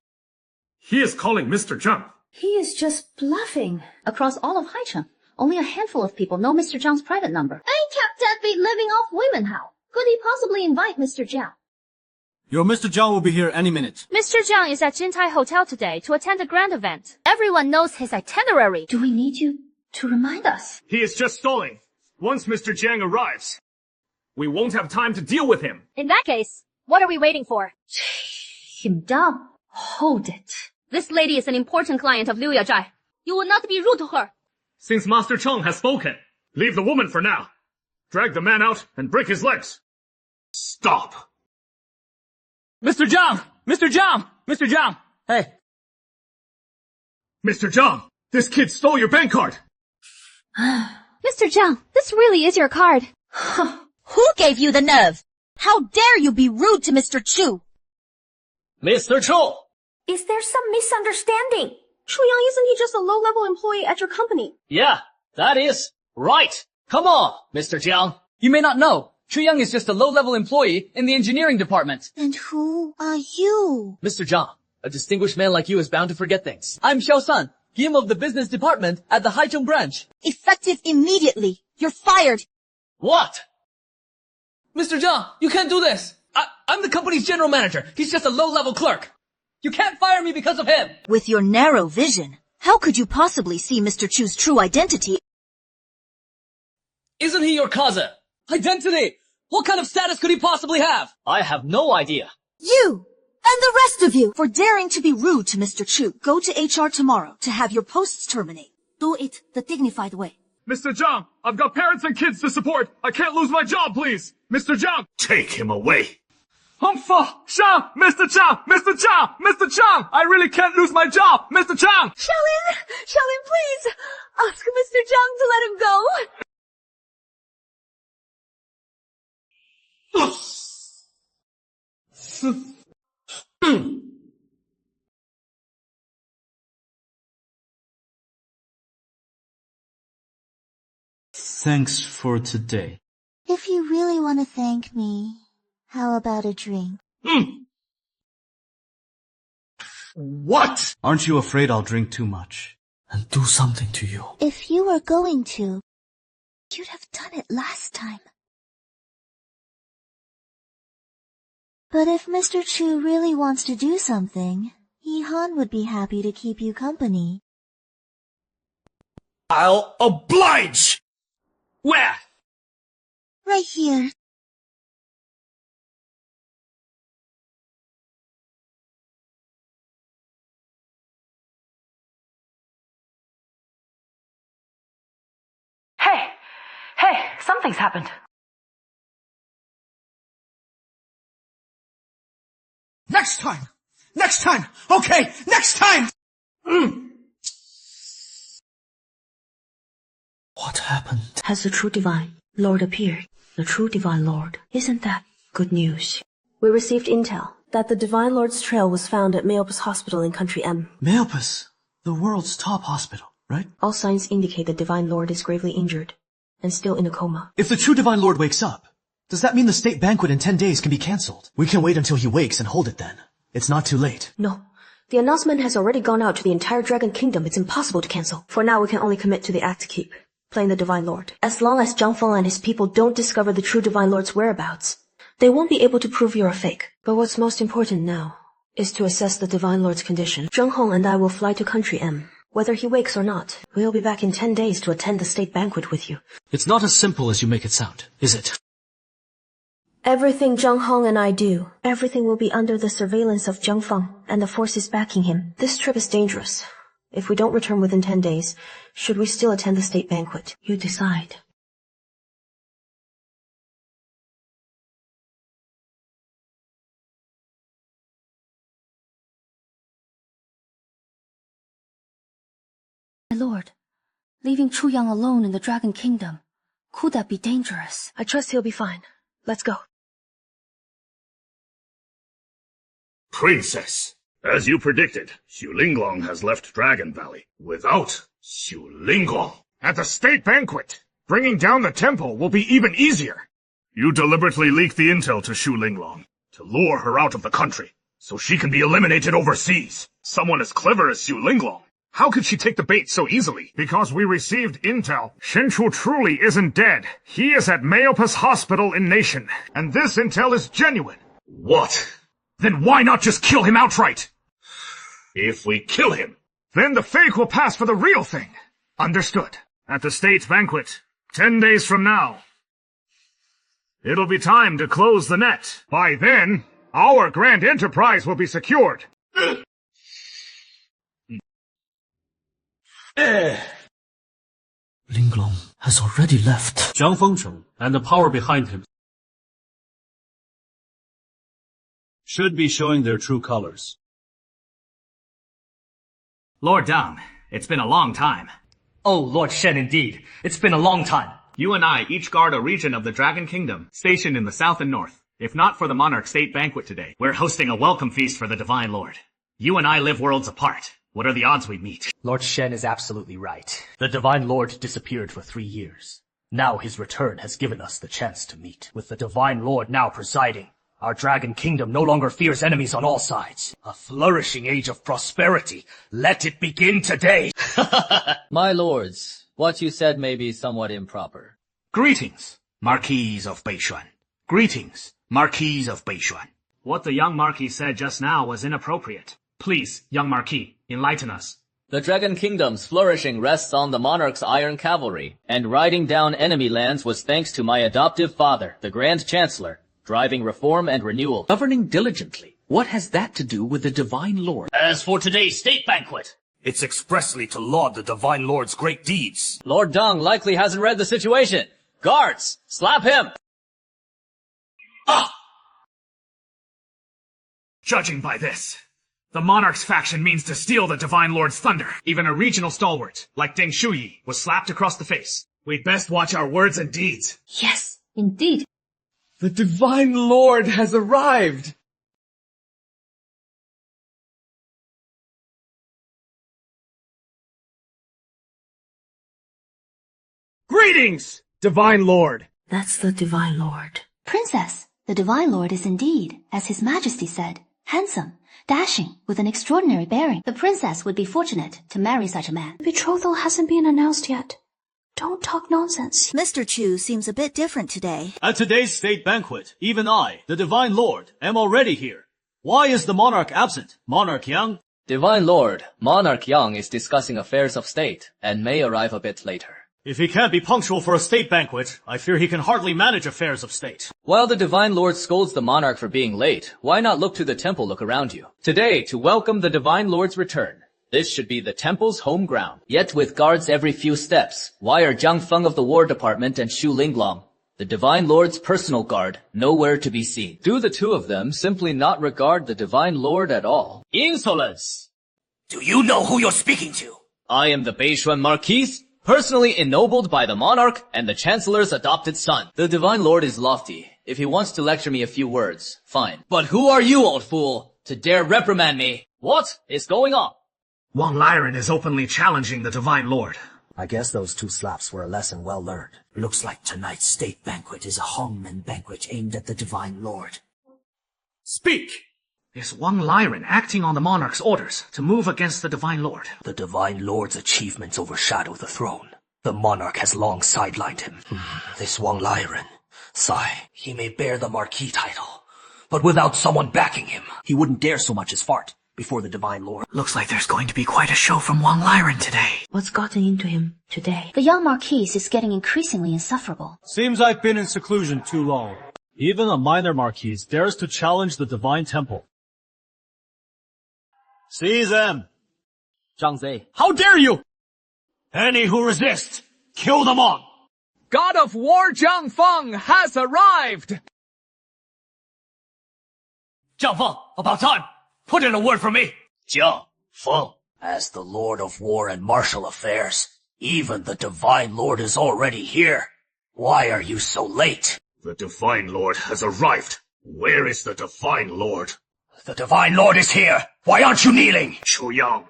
He is calling Mr. Zhang. He is just bluffing. Across all of Haicheng, only a handful of people know Mr. Zhang's private number. Ain't kept deadbeat living off women how? Could he possibly invite Mr. Jiang? Your Mr. Zhang will be here any minute. Mr. Jiang is at Jintai Hotel today to attend a grand event. Everyone knows his itinerary. Do we need you to remind us? He is just stalling. Once Mr. Jiang arrives, we won't have time to deal with him. In that case, what are we waiting for? Him down. Hold it. This lady is an important client of Liu Yajai. You will not be rude to her. Since Master Cheng has spoken, leave the woman for now. Drag the man out and break his legs. Stop. Mr. Jiang! Mr. Jiang! Mr. Jiang! Hey. Mr. Zhang, this kid stole your bank card. Mr. Jiang, this really is your card. Who gave you the nerve? How dare you be rude to Mr. Chu? Mr. Chu! Is there some misunderstanding? Chu Yang, isn't he just a low-level employee at your company? Yeah, that is right. Come on, Mr. Jiang. You may not know, Chu Yang is just a low-level employee in the engineering department. And who are you? Mr. Jiang, a distinguished man like you is bound to forget things. I'm Xiao San, GM of the business department at the Haicheng branch. Effective immediately. You're fired. What? Mr. Jiang, you can't do this. I'm the company's general manager. He's just a low-level clerk. You can't fire me because of him. With your narrow vision, how could you possibly see Mr. Chu's true identity? Isn't he your cousin? Identity! What kind of status could he possibly have? I have no idea. You! And the rest of you! For daring to be rude to Mr. Chu, go to HR tomorrow to have your posts terminate. Do it the dignified way. Mr. Zhang, I've got parents and kids to support. I can't lose my job, please. Mr. Zhang, take him away. Humph! Shang! Mr. Chang! Mr. Chang! Mr. Chang! I really can't lose my job! Mr. Chang! Xiaolin, please! Ask Mr. Zhang to let him go! Thanks for today. If you really want to thank me, how about a drink? What? Aren't you afraid I'll drink too much and do something to you? If you were going to, you'd have done it last time. But if Mr. Chu really wants to do something, Yi-Han would be happy to keep you company. I'll oblige! Where? Right here. Hey, something's happened. Next time! Okay, next time! What happened? Has the true Divine Lord appeared? The true Divine Lord. Isn't that good news? We received intel that the Divine Lord's trail was found at Meopas Hospital in Country M. Meopas, the world's top hospital, right? All signs indicate the Divine Lord is gravely injured and still in a coma. If the true Divine Lord wakes up, does that mean the state banquet in 10 days can be cancelled? We can wait until he wakes and hold it then. It's not too late. No. The announcement has already gone out to the entire Dragon Kingdom. It's impossible to cancel. For now, we can only commit to the act to keep, playing the Divine Lord. As long as Zhang Feng and his people don't discover the true Divine Lord's whereabouts, they won't be able to prove you're a fake. But what's most important now is to assess the Divine Lord's condition. Zheng Hong and I will fly to Country M. Whether he wakes or not, we'll be back in 10 days to attend the state banquet with you. It's not as simple as you make it sound, is it? Everything Zheng Hong and I do, everything will be under the surveillance of Zheng Feng and the forces backing him. This trip is dangerous. If we don't return within 10 days, should we still attend the state banquet? You decide. My lord, leaving Chu Yang alone in the Dragon Kingdom, could that be dangerous? I trust he'll be fine. Let's go. Princess, as you predicted, Xu Linglong has left Dragon Valley without Xu Linglong. At the state banquet, bringing down the temple will be even easier. You deliberately leaked the intel to Xu Linglong to lure her out of the country so she can be eliminated overseas. Someone as clever as Xu Linglong. How could she take the bait so easily? Because we received intel. Shen Chu truly isn't dead. He is at Meopas Hospital in Nation, and this intel is genuine. What? Then why not just kill him outright? If we kill him, then the fake will pass for the real thing. Understood. At the state banquet, 10 days from now. It'll be time to close the net. By then, our grand enterprise will be secured. Linglong has already left. Jiang Fengcheng and the power behind him should be showing their true colors. Lord Dang, it's been a long time. Oh, Lord Shen, indeed. It's been a long time. You and I each guard a region of the Dragon Kingdom, stationed in the south and north. If not for the Monarch State Banquet today, we're hosting a welcome feast for the Divine Lord. You and I live worlds apart. What are the odds we meet? Lord Shen is absolutely right. The Divine Lord disappeared for 3 years. Now his return has given us the chance to meet. With the Divine Lord now presiding, our Dragon Kingdom no longer fears enemies on all sides. A flourishing age of prosperity. Let it begin today! My lords, what you said may be somewhat improper. Greetings, Marquis of Beishuan. Greetings, Marquis of Beishuan. What the young Marquis said just now was inappropriate. Please, young Marquis, enlighten us. The Dragon Kingdom's flourishing rests on the Monarch's iron cavalry, and riding down enemy lands was thanks to my adoptive father, the Grand Chancellor, driving reform and renewal. Governing diligently. What has that to do with the Divine Lord? As for today's state banquet, it's expressly to laud the Divine Lord's great deeds. Lord Dang likely hasn't read the situation. Guards, slap him! Ah! Judging by this, the Monarch's faction means to steal the Divine Lord's thunder. Even a regional stalwart, like Deng Shuyi, was slapped across the face. We'd best watch our words and deeds. Yes, indeed. The Divine Lord has arrived! Greetings, Divine Lord! That's the Divine Lord. Princess, the Divine Lord is indeed, as His Majesty said, handsome, dashing, with an extraordinary bearing. The princess would be fortunate to marry such a man. Betrothal hasn't been announced yet. Don't talk nonsense. Mr. Chu seems a bit different today. At today's state banquet, even I, the Divine Lord, am already here. Why is the monarch absent? Monarch Yang? Divine Lord, Monarch Yang is discussing affairs of state, and may arrive a bit later. If he can't be punctual for a state banquet, I fear he can hardly manage affairs of state. While the Divine Lord scolds the monarch for being late, why not look to the temple look around you? Today, to welcome the Divine Lord's return, this should be the temple's home ground. Yet with guards every few steps, why are Zhang Feng of the War Department and Xu Linglong, the Divine Lord's personal guard, nowhere to be seen? Do the two of them simply not regard the Divine Lord at all? Insolence! Do you know who you're speaking to? I am the Beishuan Marquis, personally ennobled by the monarch and the chancellor's adopted son. The Divine Lord is lofty. If he wants to lecture me a few words, fine. But who are you, old fool, to dare reprimand me? What is going on? Wang Lyren is openly challenging the Divine Lord. I guess those 2 slaps were a lesson well learned. Looks like tonight's state banquet is a Hongmen banquet aimed at the Divine Lord. Speak! Is Wang Lyren acting on the monarch's orders to move against the Divine Lord? The Divine Lord's achievements overshadow the throne. The monarch has long sidelined him. This Wang Lyren, he may bear the Marquis title, but without someone backing him, he wouldn't dare so much as fart before the Divine Lord. Looks like there's going to be quite a show from Wang Lyren today. What's gotten into him today? The young Marquis is getting increasingly insufferable. Seems I've been in seclusion too long. Even a minor Marquis dares to challenge the Divine Temple. Seize them! Zhang Zei. How dare you! Any who resist, kill them all! God of War Zhang Feng has arrived! Zhang Feng, about time! Put in a word for me! Zhang Feng, as the Lord of War and Martial Affairs, even the Divine Lord is already here. Why are you so late? The Divine Lord has arrived. Where is the Divine Lord? The Divine Lord is here! Why aren't you kneeling? Chu Yang,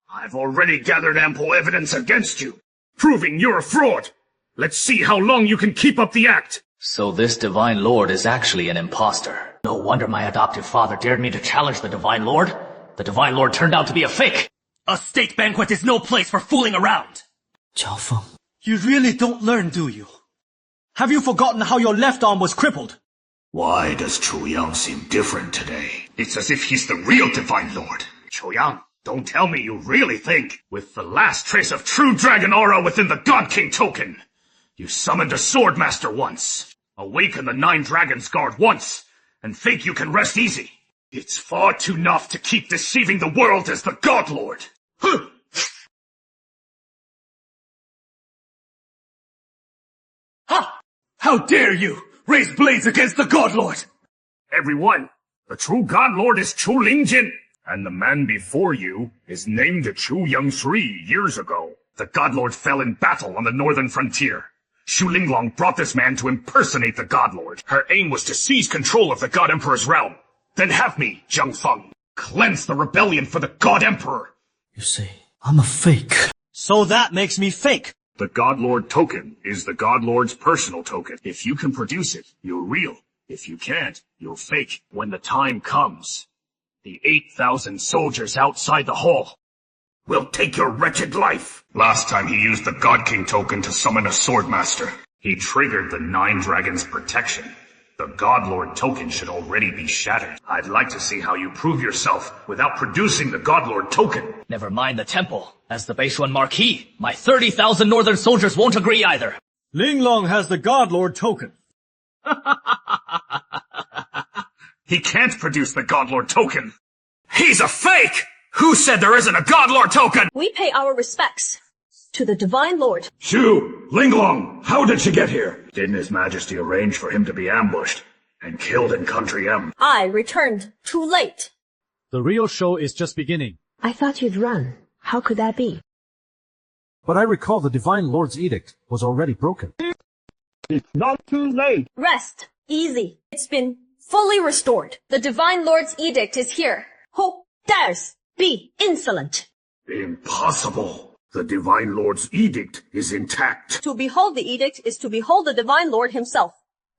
I've already gathered ample evidence against you, proving you're a fraud. Let's see how long you can keep up the act. So this Divine Lord is actually an imposter. No wonder my adoptive father dared me to challenge the Divine Lord. The Divine Lord turned out to be a fake. A state banquet is no place for fooling around. Zhao Feng, you really don't learn, do you? Have you forgotten how your left arm was crippled? Why does Chu Yang seem different today? It's as if he's the real Divine Lord. Chu Yang, don't tell me you really think, with the last trace of true dragon aura within the God King token, you summoned a Swordmaster once, awakened the 9 Dragons Guard once, and think you can rest easy. It's far too enough to keep deceiving the world as the God Lord. Ha! How dare you raise blades against the God Lord! Everyone, the true God Lord is Chu Lingjin, and the man before you is named Chu Yang 3 years ago. The God Lord fell in battle on the northern frontier. Xu Linglong brought this man to impersonate the God Lord. Her aim was to seize control of the God Emperor's realm. Then have me, Zhang Feng, cleanse the rebellion for the God Emperor. You see, I'm a fake. So that makes me fake. The God Lord token is the God Lord's personal token. If you can produce it, you're real. If you can't, you're fake. When the time comes, the 8,000 soldiers outside the hall will take your wretched life. Last time he used the God King token to summon a Swordmaster. He triggered the 9 Dragons' protection. The God Lord token should already be shattered. I'd like to see how you prove yourself without producing the God Lord token. Never mind the temple. As the Beishuan Marquis, my 30,000 northern soldiers won't agree either. Linglong has the God Lord token. He can't produce the God Lord token. He's a fake! Who said there isn't a God Lord token? We pay our respects to the Divine Lord. Xu, Linglong, how did she get here? Didn't His Majesty arrange for him to be ambushed and killed in Country M? I returned too late. The real show is just beginning. I thought you'd run. How could that be? But I recall the Divine Lord's edict was already broken. It's not too late. Rest. Easy. It's been fully restored. The Divine Lord's edict is here. Who dares be insolent? Impossible. The Divine Lord's edict is intact. To behold the edict is to behold the Divine Lord himself.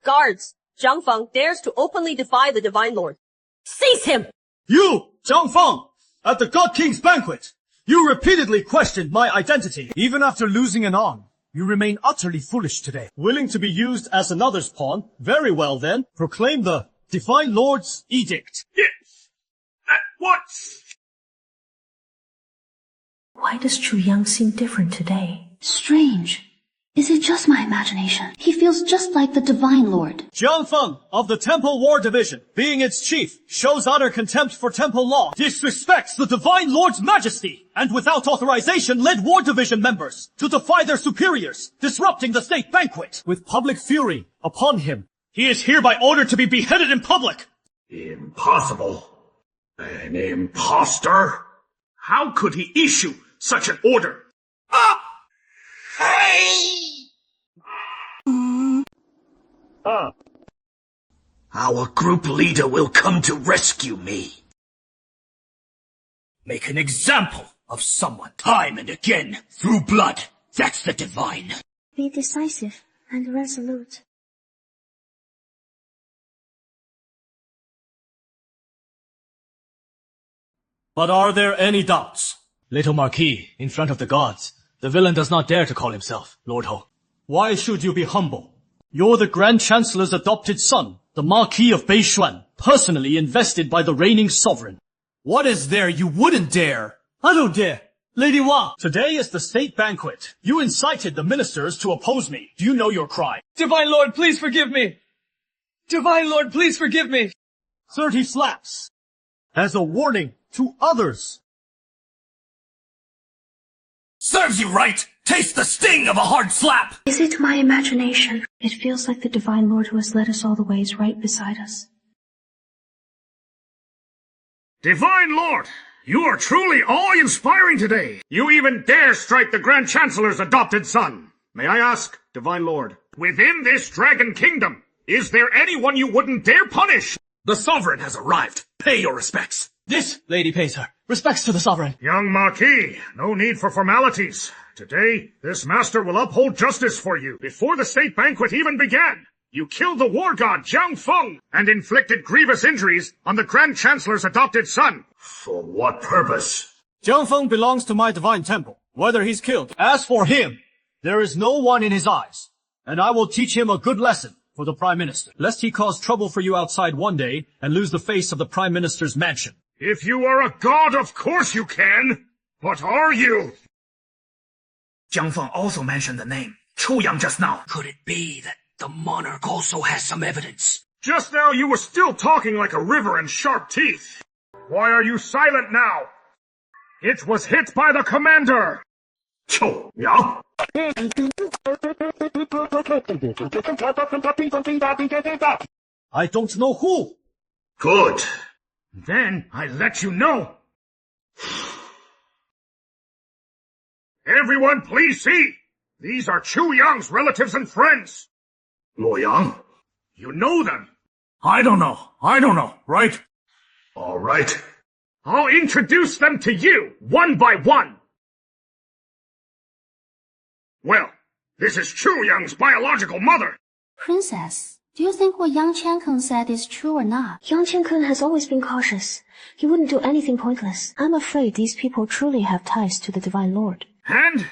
Guards, Zhang Feng dares to openly defy the Divine Lord. Seize him! You, Zhang Feng, at the God King's banquet, you repeatedly questioned my identity. Even after losing an arm, you remain utterly foolish today. Willing to be used as another's pawn? Very well then, proclaim the Divine Lord's edict. Yes! At once! Why does Chu Yang seem different today? Strange. Is it just my imagination? He feels just like the Divine Lord. Zhang Feng of the Temple War Division, being its chief, shows utter contempt for temple law, disrespects the Divine Lord's majesty, and without authorization led War Division members to defy their superiors, disrupting the state banquet. With public fury upon him, he is hereby ordered to be beheaded in public. Impossible. An imposter? How could he issue such an order? Ah! Our group leader will come to rescue me. Make an example of someone time and again through blood. That's the divine. Be decisive and resolute. But are there any doubts? Little Marquis, in front of the gods, the villain does not dare to call himself Lord Ho. Why should you be humble? You're the Grand Chancellor's adopted son, the Marquis of Beishuan, personally invested by the reigning sovereign. What is there you wouldn't dare? I don't dare. Lady Wang, today is the state banquet. You incited the ministers to oppose me. Do you know your crime? Divine Lord, please forgive me. Divine Lord, please forgive me. 30 slaps. As a warning to others. Serves you right! Taste the sting of a hard slap! Is it my imagination? It feels like the Divine Lord who has led us all the way is right beside us. Divine Lord, you are truly awe-inspiring today. You even dare strike the Grand Chancellor's adopted son. May I ask, Divine Lord, within this Dragon Kingdom, is there anyone you wouldn't dare punish? The sovereign has arrived. Pay your respects. This lady pays her respects to the sovereign. Young Marquis, no need for formalities. Today, this master will uphold justice for you. Before the state banquet even began, you killed the war god Jiang Feng and inflicted grievous injuries on the Grand Chancellor's adopted son. For what purpose? Jiang Feng belongs to my divine temple, whether he's killed. As for him, there is no one in his eyes, and I will teach him a good lesson for the Prime Minister, lest he cause trouble for you outside one day and lose the face of the Prime Minister's mansion. If you are a god, of course you can. But are you? Jiang Feng also mentioned the name Chu Yang just now. Could it be that the monarch also has some evidence? Just now you were still talking like a river and sharp teeth. Why are you silent now? It was hit by the commander. Chu Yang? I don't know who. Good. Then I let you know. Everyone, please see. These are Chu Yang's relatives and friends. Luoyang? You know them. I don't know, right? All right. I'll introduce them to you, one by one. Well, this is Chu Yang's biological mother. Princess, do you think what Yang Qiankun said is true or not? Yang Qiankun has always been cautious. He wouldn't do anything pointless. I'm afraid these people truly have ties to the Divine Lord. And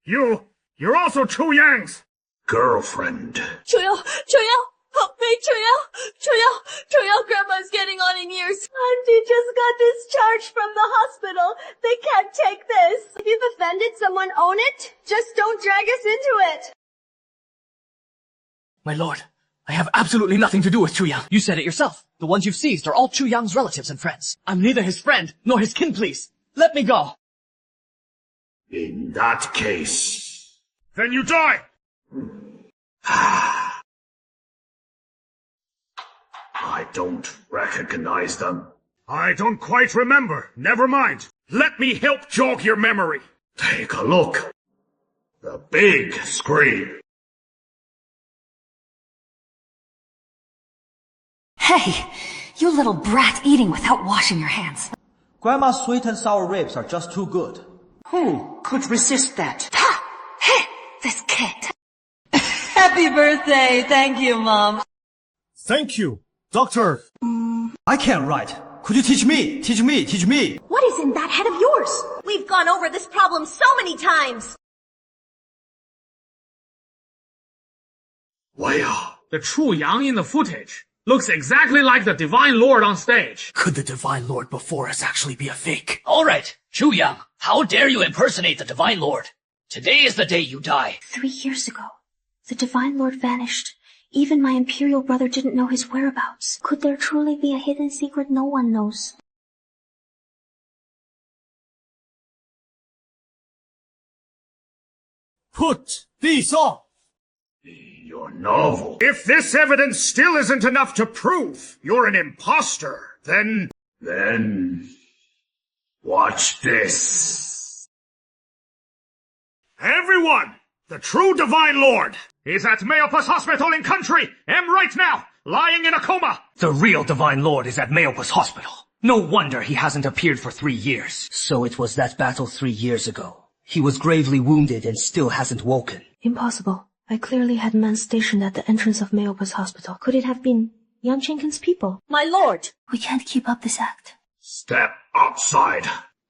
you're also Chu Yang's girlfriend. Chu Yao, help me, Chu Yao, Grandma's getting on in years. Auntie just got discharged from the hospital. They can't take this. If you've offended someone, own it. Just don't drag us into it. My lord, I have absolutely nothing to do with Chu Yang. You said it yourself. The ones you've seized are all Chu Yang's relatives and friends. I'm neither his friend nor his kin, please. Let me go. In that case... Then you die! I don't recognize them. I don't quite remember. Never mind. Let me help jog your memory. Take a look. The big screen. Hey, you little brat eating without washing your hands. Grandma's sweet and sour ribs are just too good. Who could resist that? Ha! Hey, this kid. Happy birthday. Thank you, Mom. Thank you, Doctor. I can't write. Could you teach me? Teach me. What is in that head of yours? We've gone over this problem so many times. Wow. The Chu Yang in the footage looks exactly like the Divine Lord on stage. Could the Divine Lord before us actually be a fake? All right, Chu Yang, how dare you impersonate the Divine Lord? Today is the day you die. 3 years ago, the Divine Lord vanished. Even my Imperial brother didn't know his whereabouts. Could there truly be a hidden secret no one knows? Put these on. Your novel. If this evidence still isn't enough to prove you're an imposter, then... Watch this. Everyone, The true Divine Lord is at Meopas Hospital in Country M right now, lying in a coma. The real Divine Lord is at Meopas Hospital. No wonder he hasn't appeared for 3 years. So it was that battle 3 years ago. He was gravely wounded and still hasn't woken. Impossible. I clearly had men stationed at the entrance of Meopas Hospital. Could it have been Yang Chenkin's people? My lord! We can't keep up this act. Step outside.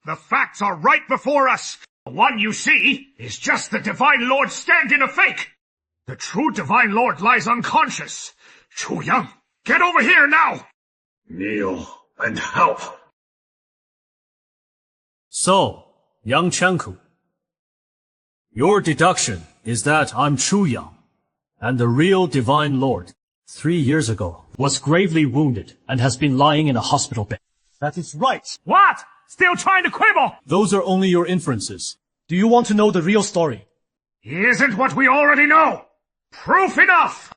The facts are right before us. The one you see is just the Divine Lord's stand-in a fake. The true Divine Lord lies unconscious. Chu Yang, get over here now! Kneel and help. So, Yang Chenku, your deduction is that I'm Chu Yang, and the real Divine Lord, 3 years ago, was gravely wounded and has been lying in a hospital bed. That is right. What? Still trying to quibble? Those are only your inferences. Do you want to know the real story? Isn't what we already know. Proof enough!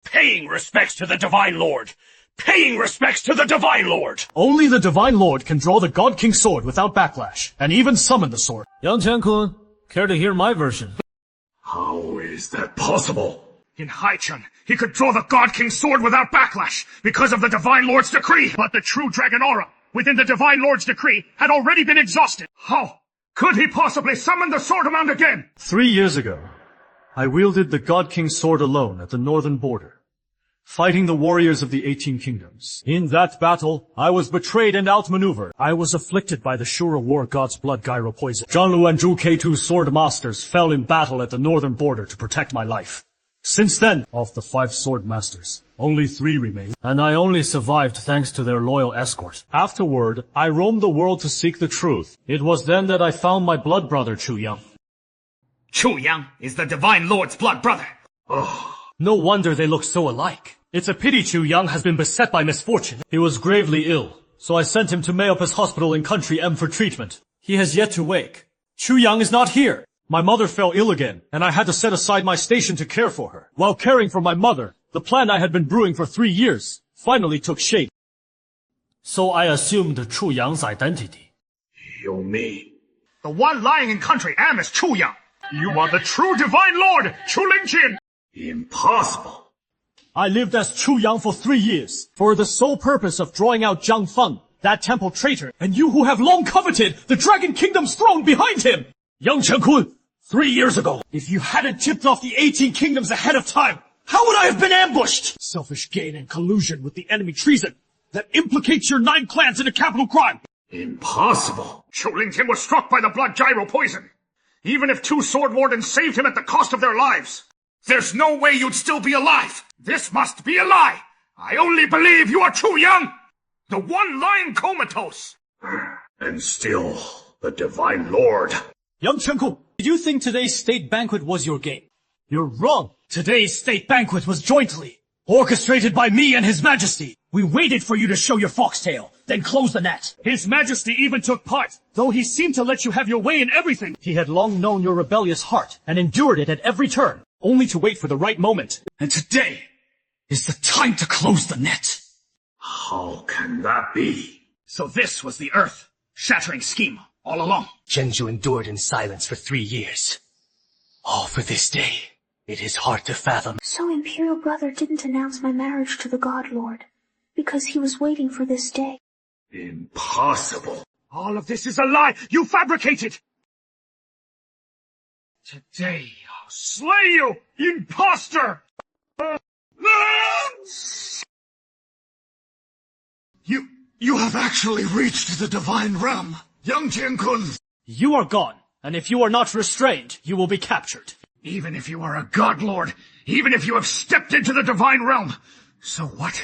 Paying respects to the Divine Lord! Paying respects to the Divine Lord! Only the Divine Lord can draw the God King sword without backlash, and even summon the sword. Yang Chen-kun, care to hear my version? How is that possible? In Haicheng, he could draw the God King sword without backlash because of the Divine Lord's decree. But the true Dragon Aura within the Divine Lord's decree had already been exhausted. How could he possibly summon the sword amount again? 3 years ago, I wielded the God King sword alone at the northern border, fighting the warriors of the 18 kingdoms. In that battle, I was betrayed and outmaneuvered. I was afflicted by the Shura war god's blood gyro poison. Zhanglu and Zhu K2's sword masters fell in battle at the northern border to protect my life. Since then, of the 5 sword masters, only 3 remain, and I only survived thanks to their loyal escort. Afterward, I roamed the world to seek the truth. It was then that I found my blood brother, Chu Yang. Chu Yang is the Divine Lord's blood brother. Oh, no wonder they look so alike. It's a pity Chu Yang has been beset by misfortune. He was gravely ill, so I sent him to Meopas Hospital in Country M for treatment. He has yet to wake. Chu Yang is not here. My mother fell ill again, and I had to set aside my station to care for her. While caring for my mother, the plan I had been brewing for 3 years finally took shape. So I assumed Chu Yang's identity. You mean? The one lying in Country M is Chu Yang. You are the true Divine Lord, Chu Lingjin. Impossible. I lived as Chu Yang for 3 years, for the sole purpose of drawing out Zhang Feng, that temple traitor, and you who have long coveted the Dragon Kingdom's throne behind him! Yang Chen-kun, 3 years ago, if you hadn't tipped off the 18 kingdoms ahead of time, how would I have been ambushed? Selfish gain and collusion with the enemy treason that implicates your 9 clans in a capital crime. Impossible. Chu Lingjin was struck by the blood gyro poison. Even if 2 sword wardens saved him at the cost of their lives, there's no way you'd still be alive. This must be a lie. I only believe you are Chu Yang, the one lying comatose. And still, the Divine Lord. Yang Chen-kun, did you think today's state banquet was your game? You're wrong. Today's state banquet was jointly orchestrated by me and His Majesty. We waited for you to show your foxtail, then close the net. His Majesty even took part, though he seemed to let you have your way in everything. He had long known your rebellious heart and endured it at every turn, only to wait for the right moment. And today is the time to close the net. How can that be? So this was the earth-shattering scheme all along. Zhenju endured in silence for 3 years. All for this day. It is hard to fathom. So Imperial Brother didn't announce my marriage to the God Lord, because he was waiting for this day. Impossible. All of this is a lie you fabricated. Today I'll slay you, imposter! You have actually reached the Divine Realm, Yang Chen-kun. You are gone, and if you are not restrained, you will be captured. Even if you are a God Lord, even if you have stepped into the Divine Realm, so what?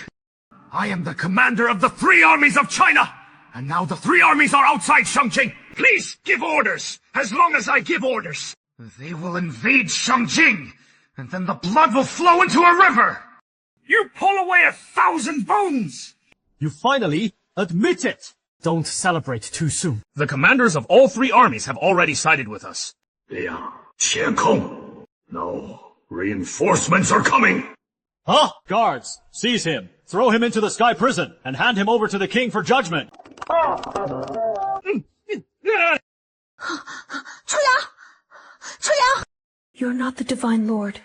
I am the commander of the 3 armies of China, and now the 3 armies are outside Shangjing. Please give orders, as long as I give orders. They will invade Shangjing, and then the blood will flow into a river. You pull away 1,000 bones! You finally admit it! Don't celebrate too soon. The commanders of all 3 armies have already sided with us. Liang Qiankong. No, reinforcements are coming. Huh? Guards, seize him, throw him into the sky prison, and hand him over to the king for judgment. You're not the Divine Lord,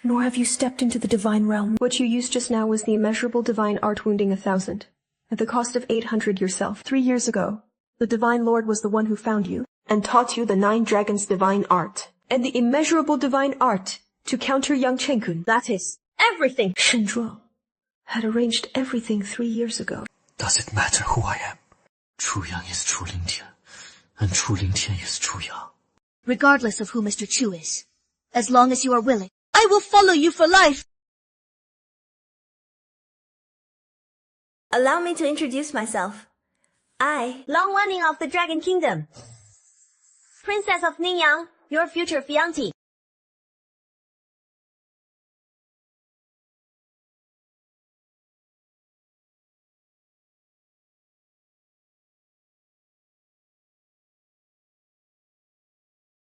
nor have you stepped into the Divine Realm. What you used just now was the immeasurable Divine Art wounding 1,000, at the cost of 800 yourself. 3 years ago, the Divine Lord was the one who found you, and taught you the 9 Dragons' Divine Art, and the immeasurable Divine Art to counter young Chen Kun. That is everything. Shen Zhuo had arranged everything 3 years ago. Does it matter who I am? Chu Yang is Chu Lingtian, and Chu Lingtian is Chu Yang. Regardless of who Mr. Chu is, as long as you are willing, I will follow you for life. Allow me to introduce myself. I, Long Wanning of the Dragon Kingdom, Princess of Ningyang, your future fiancé.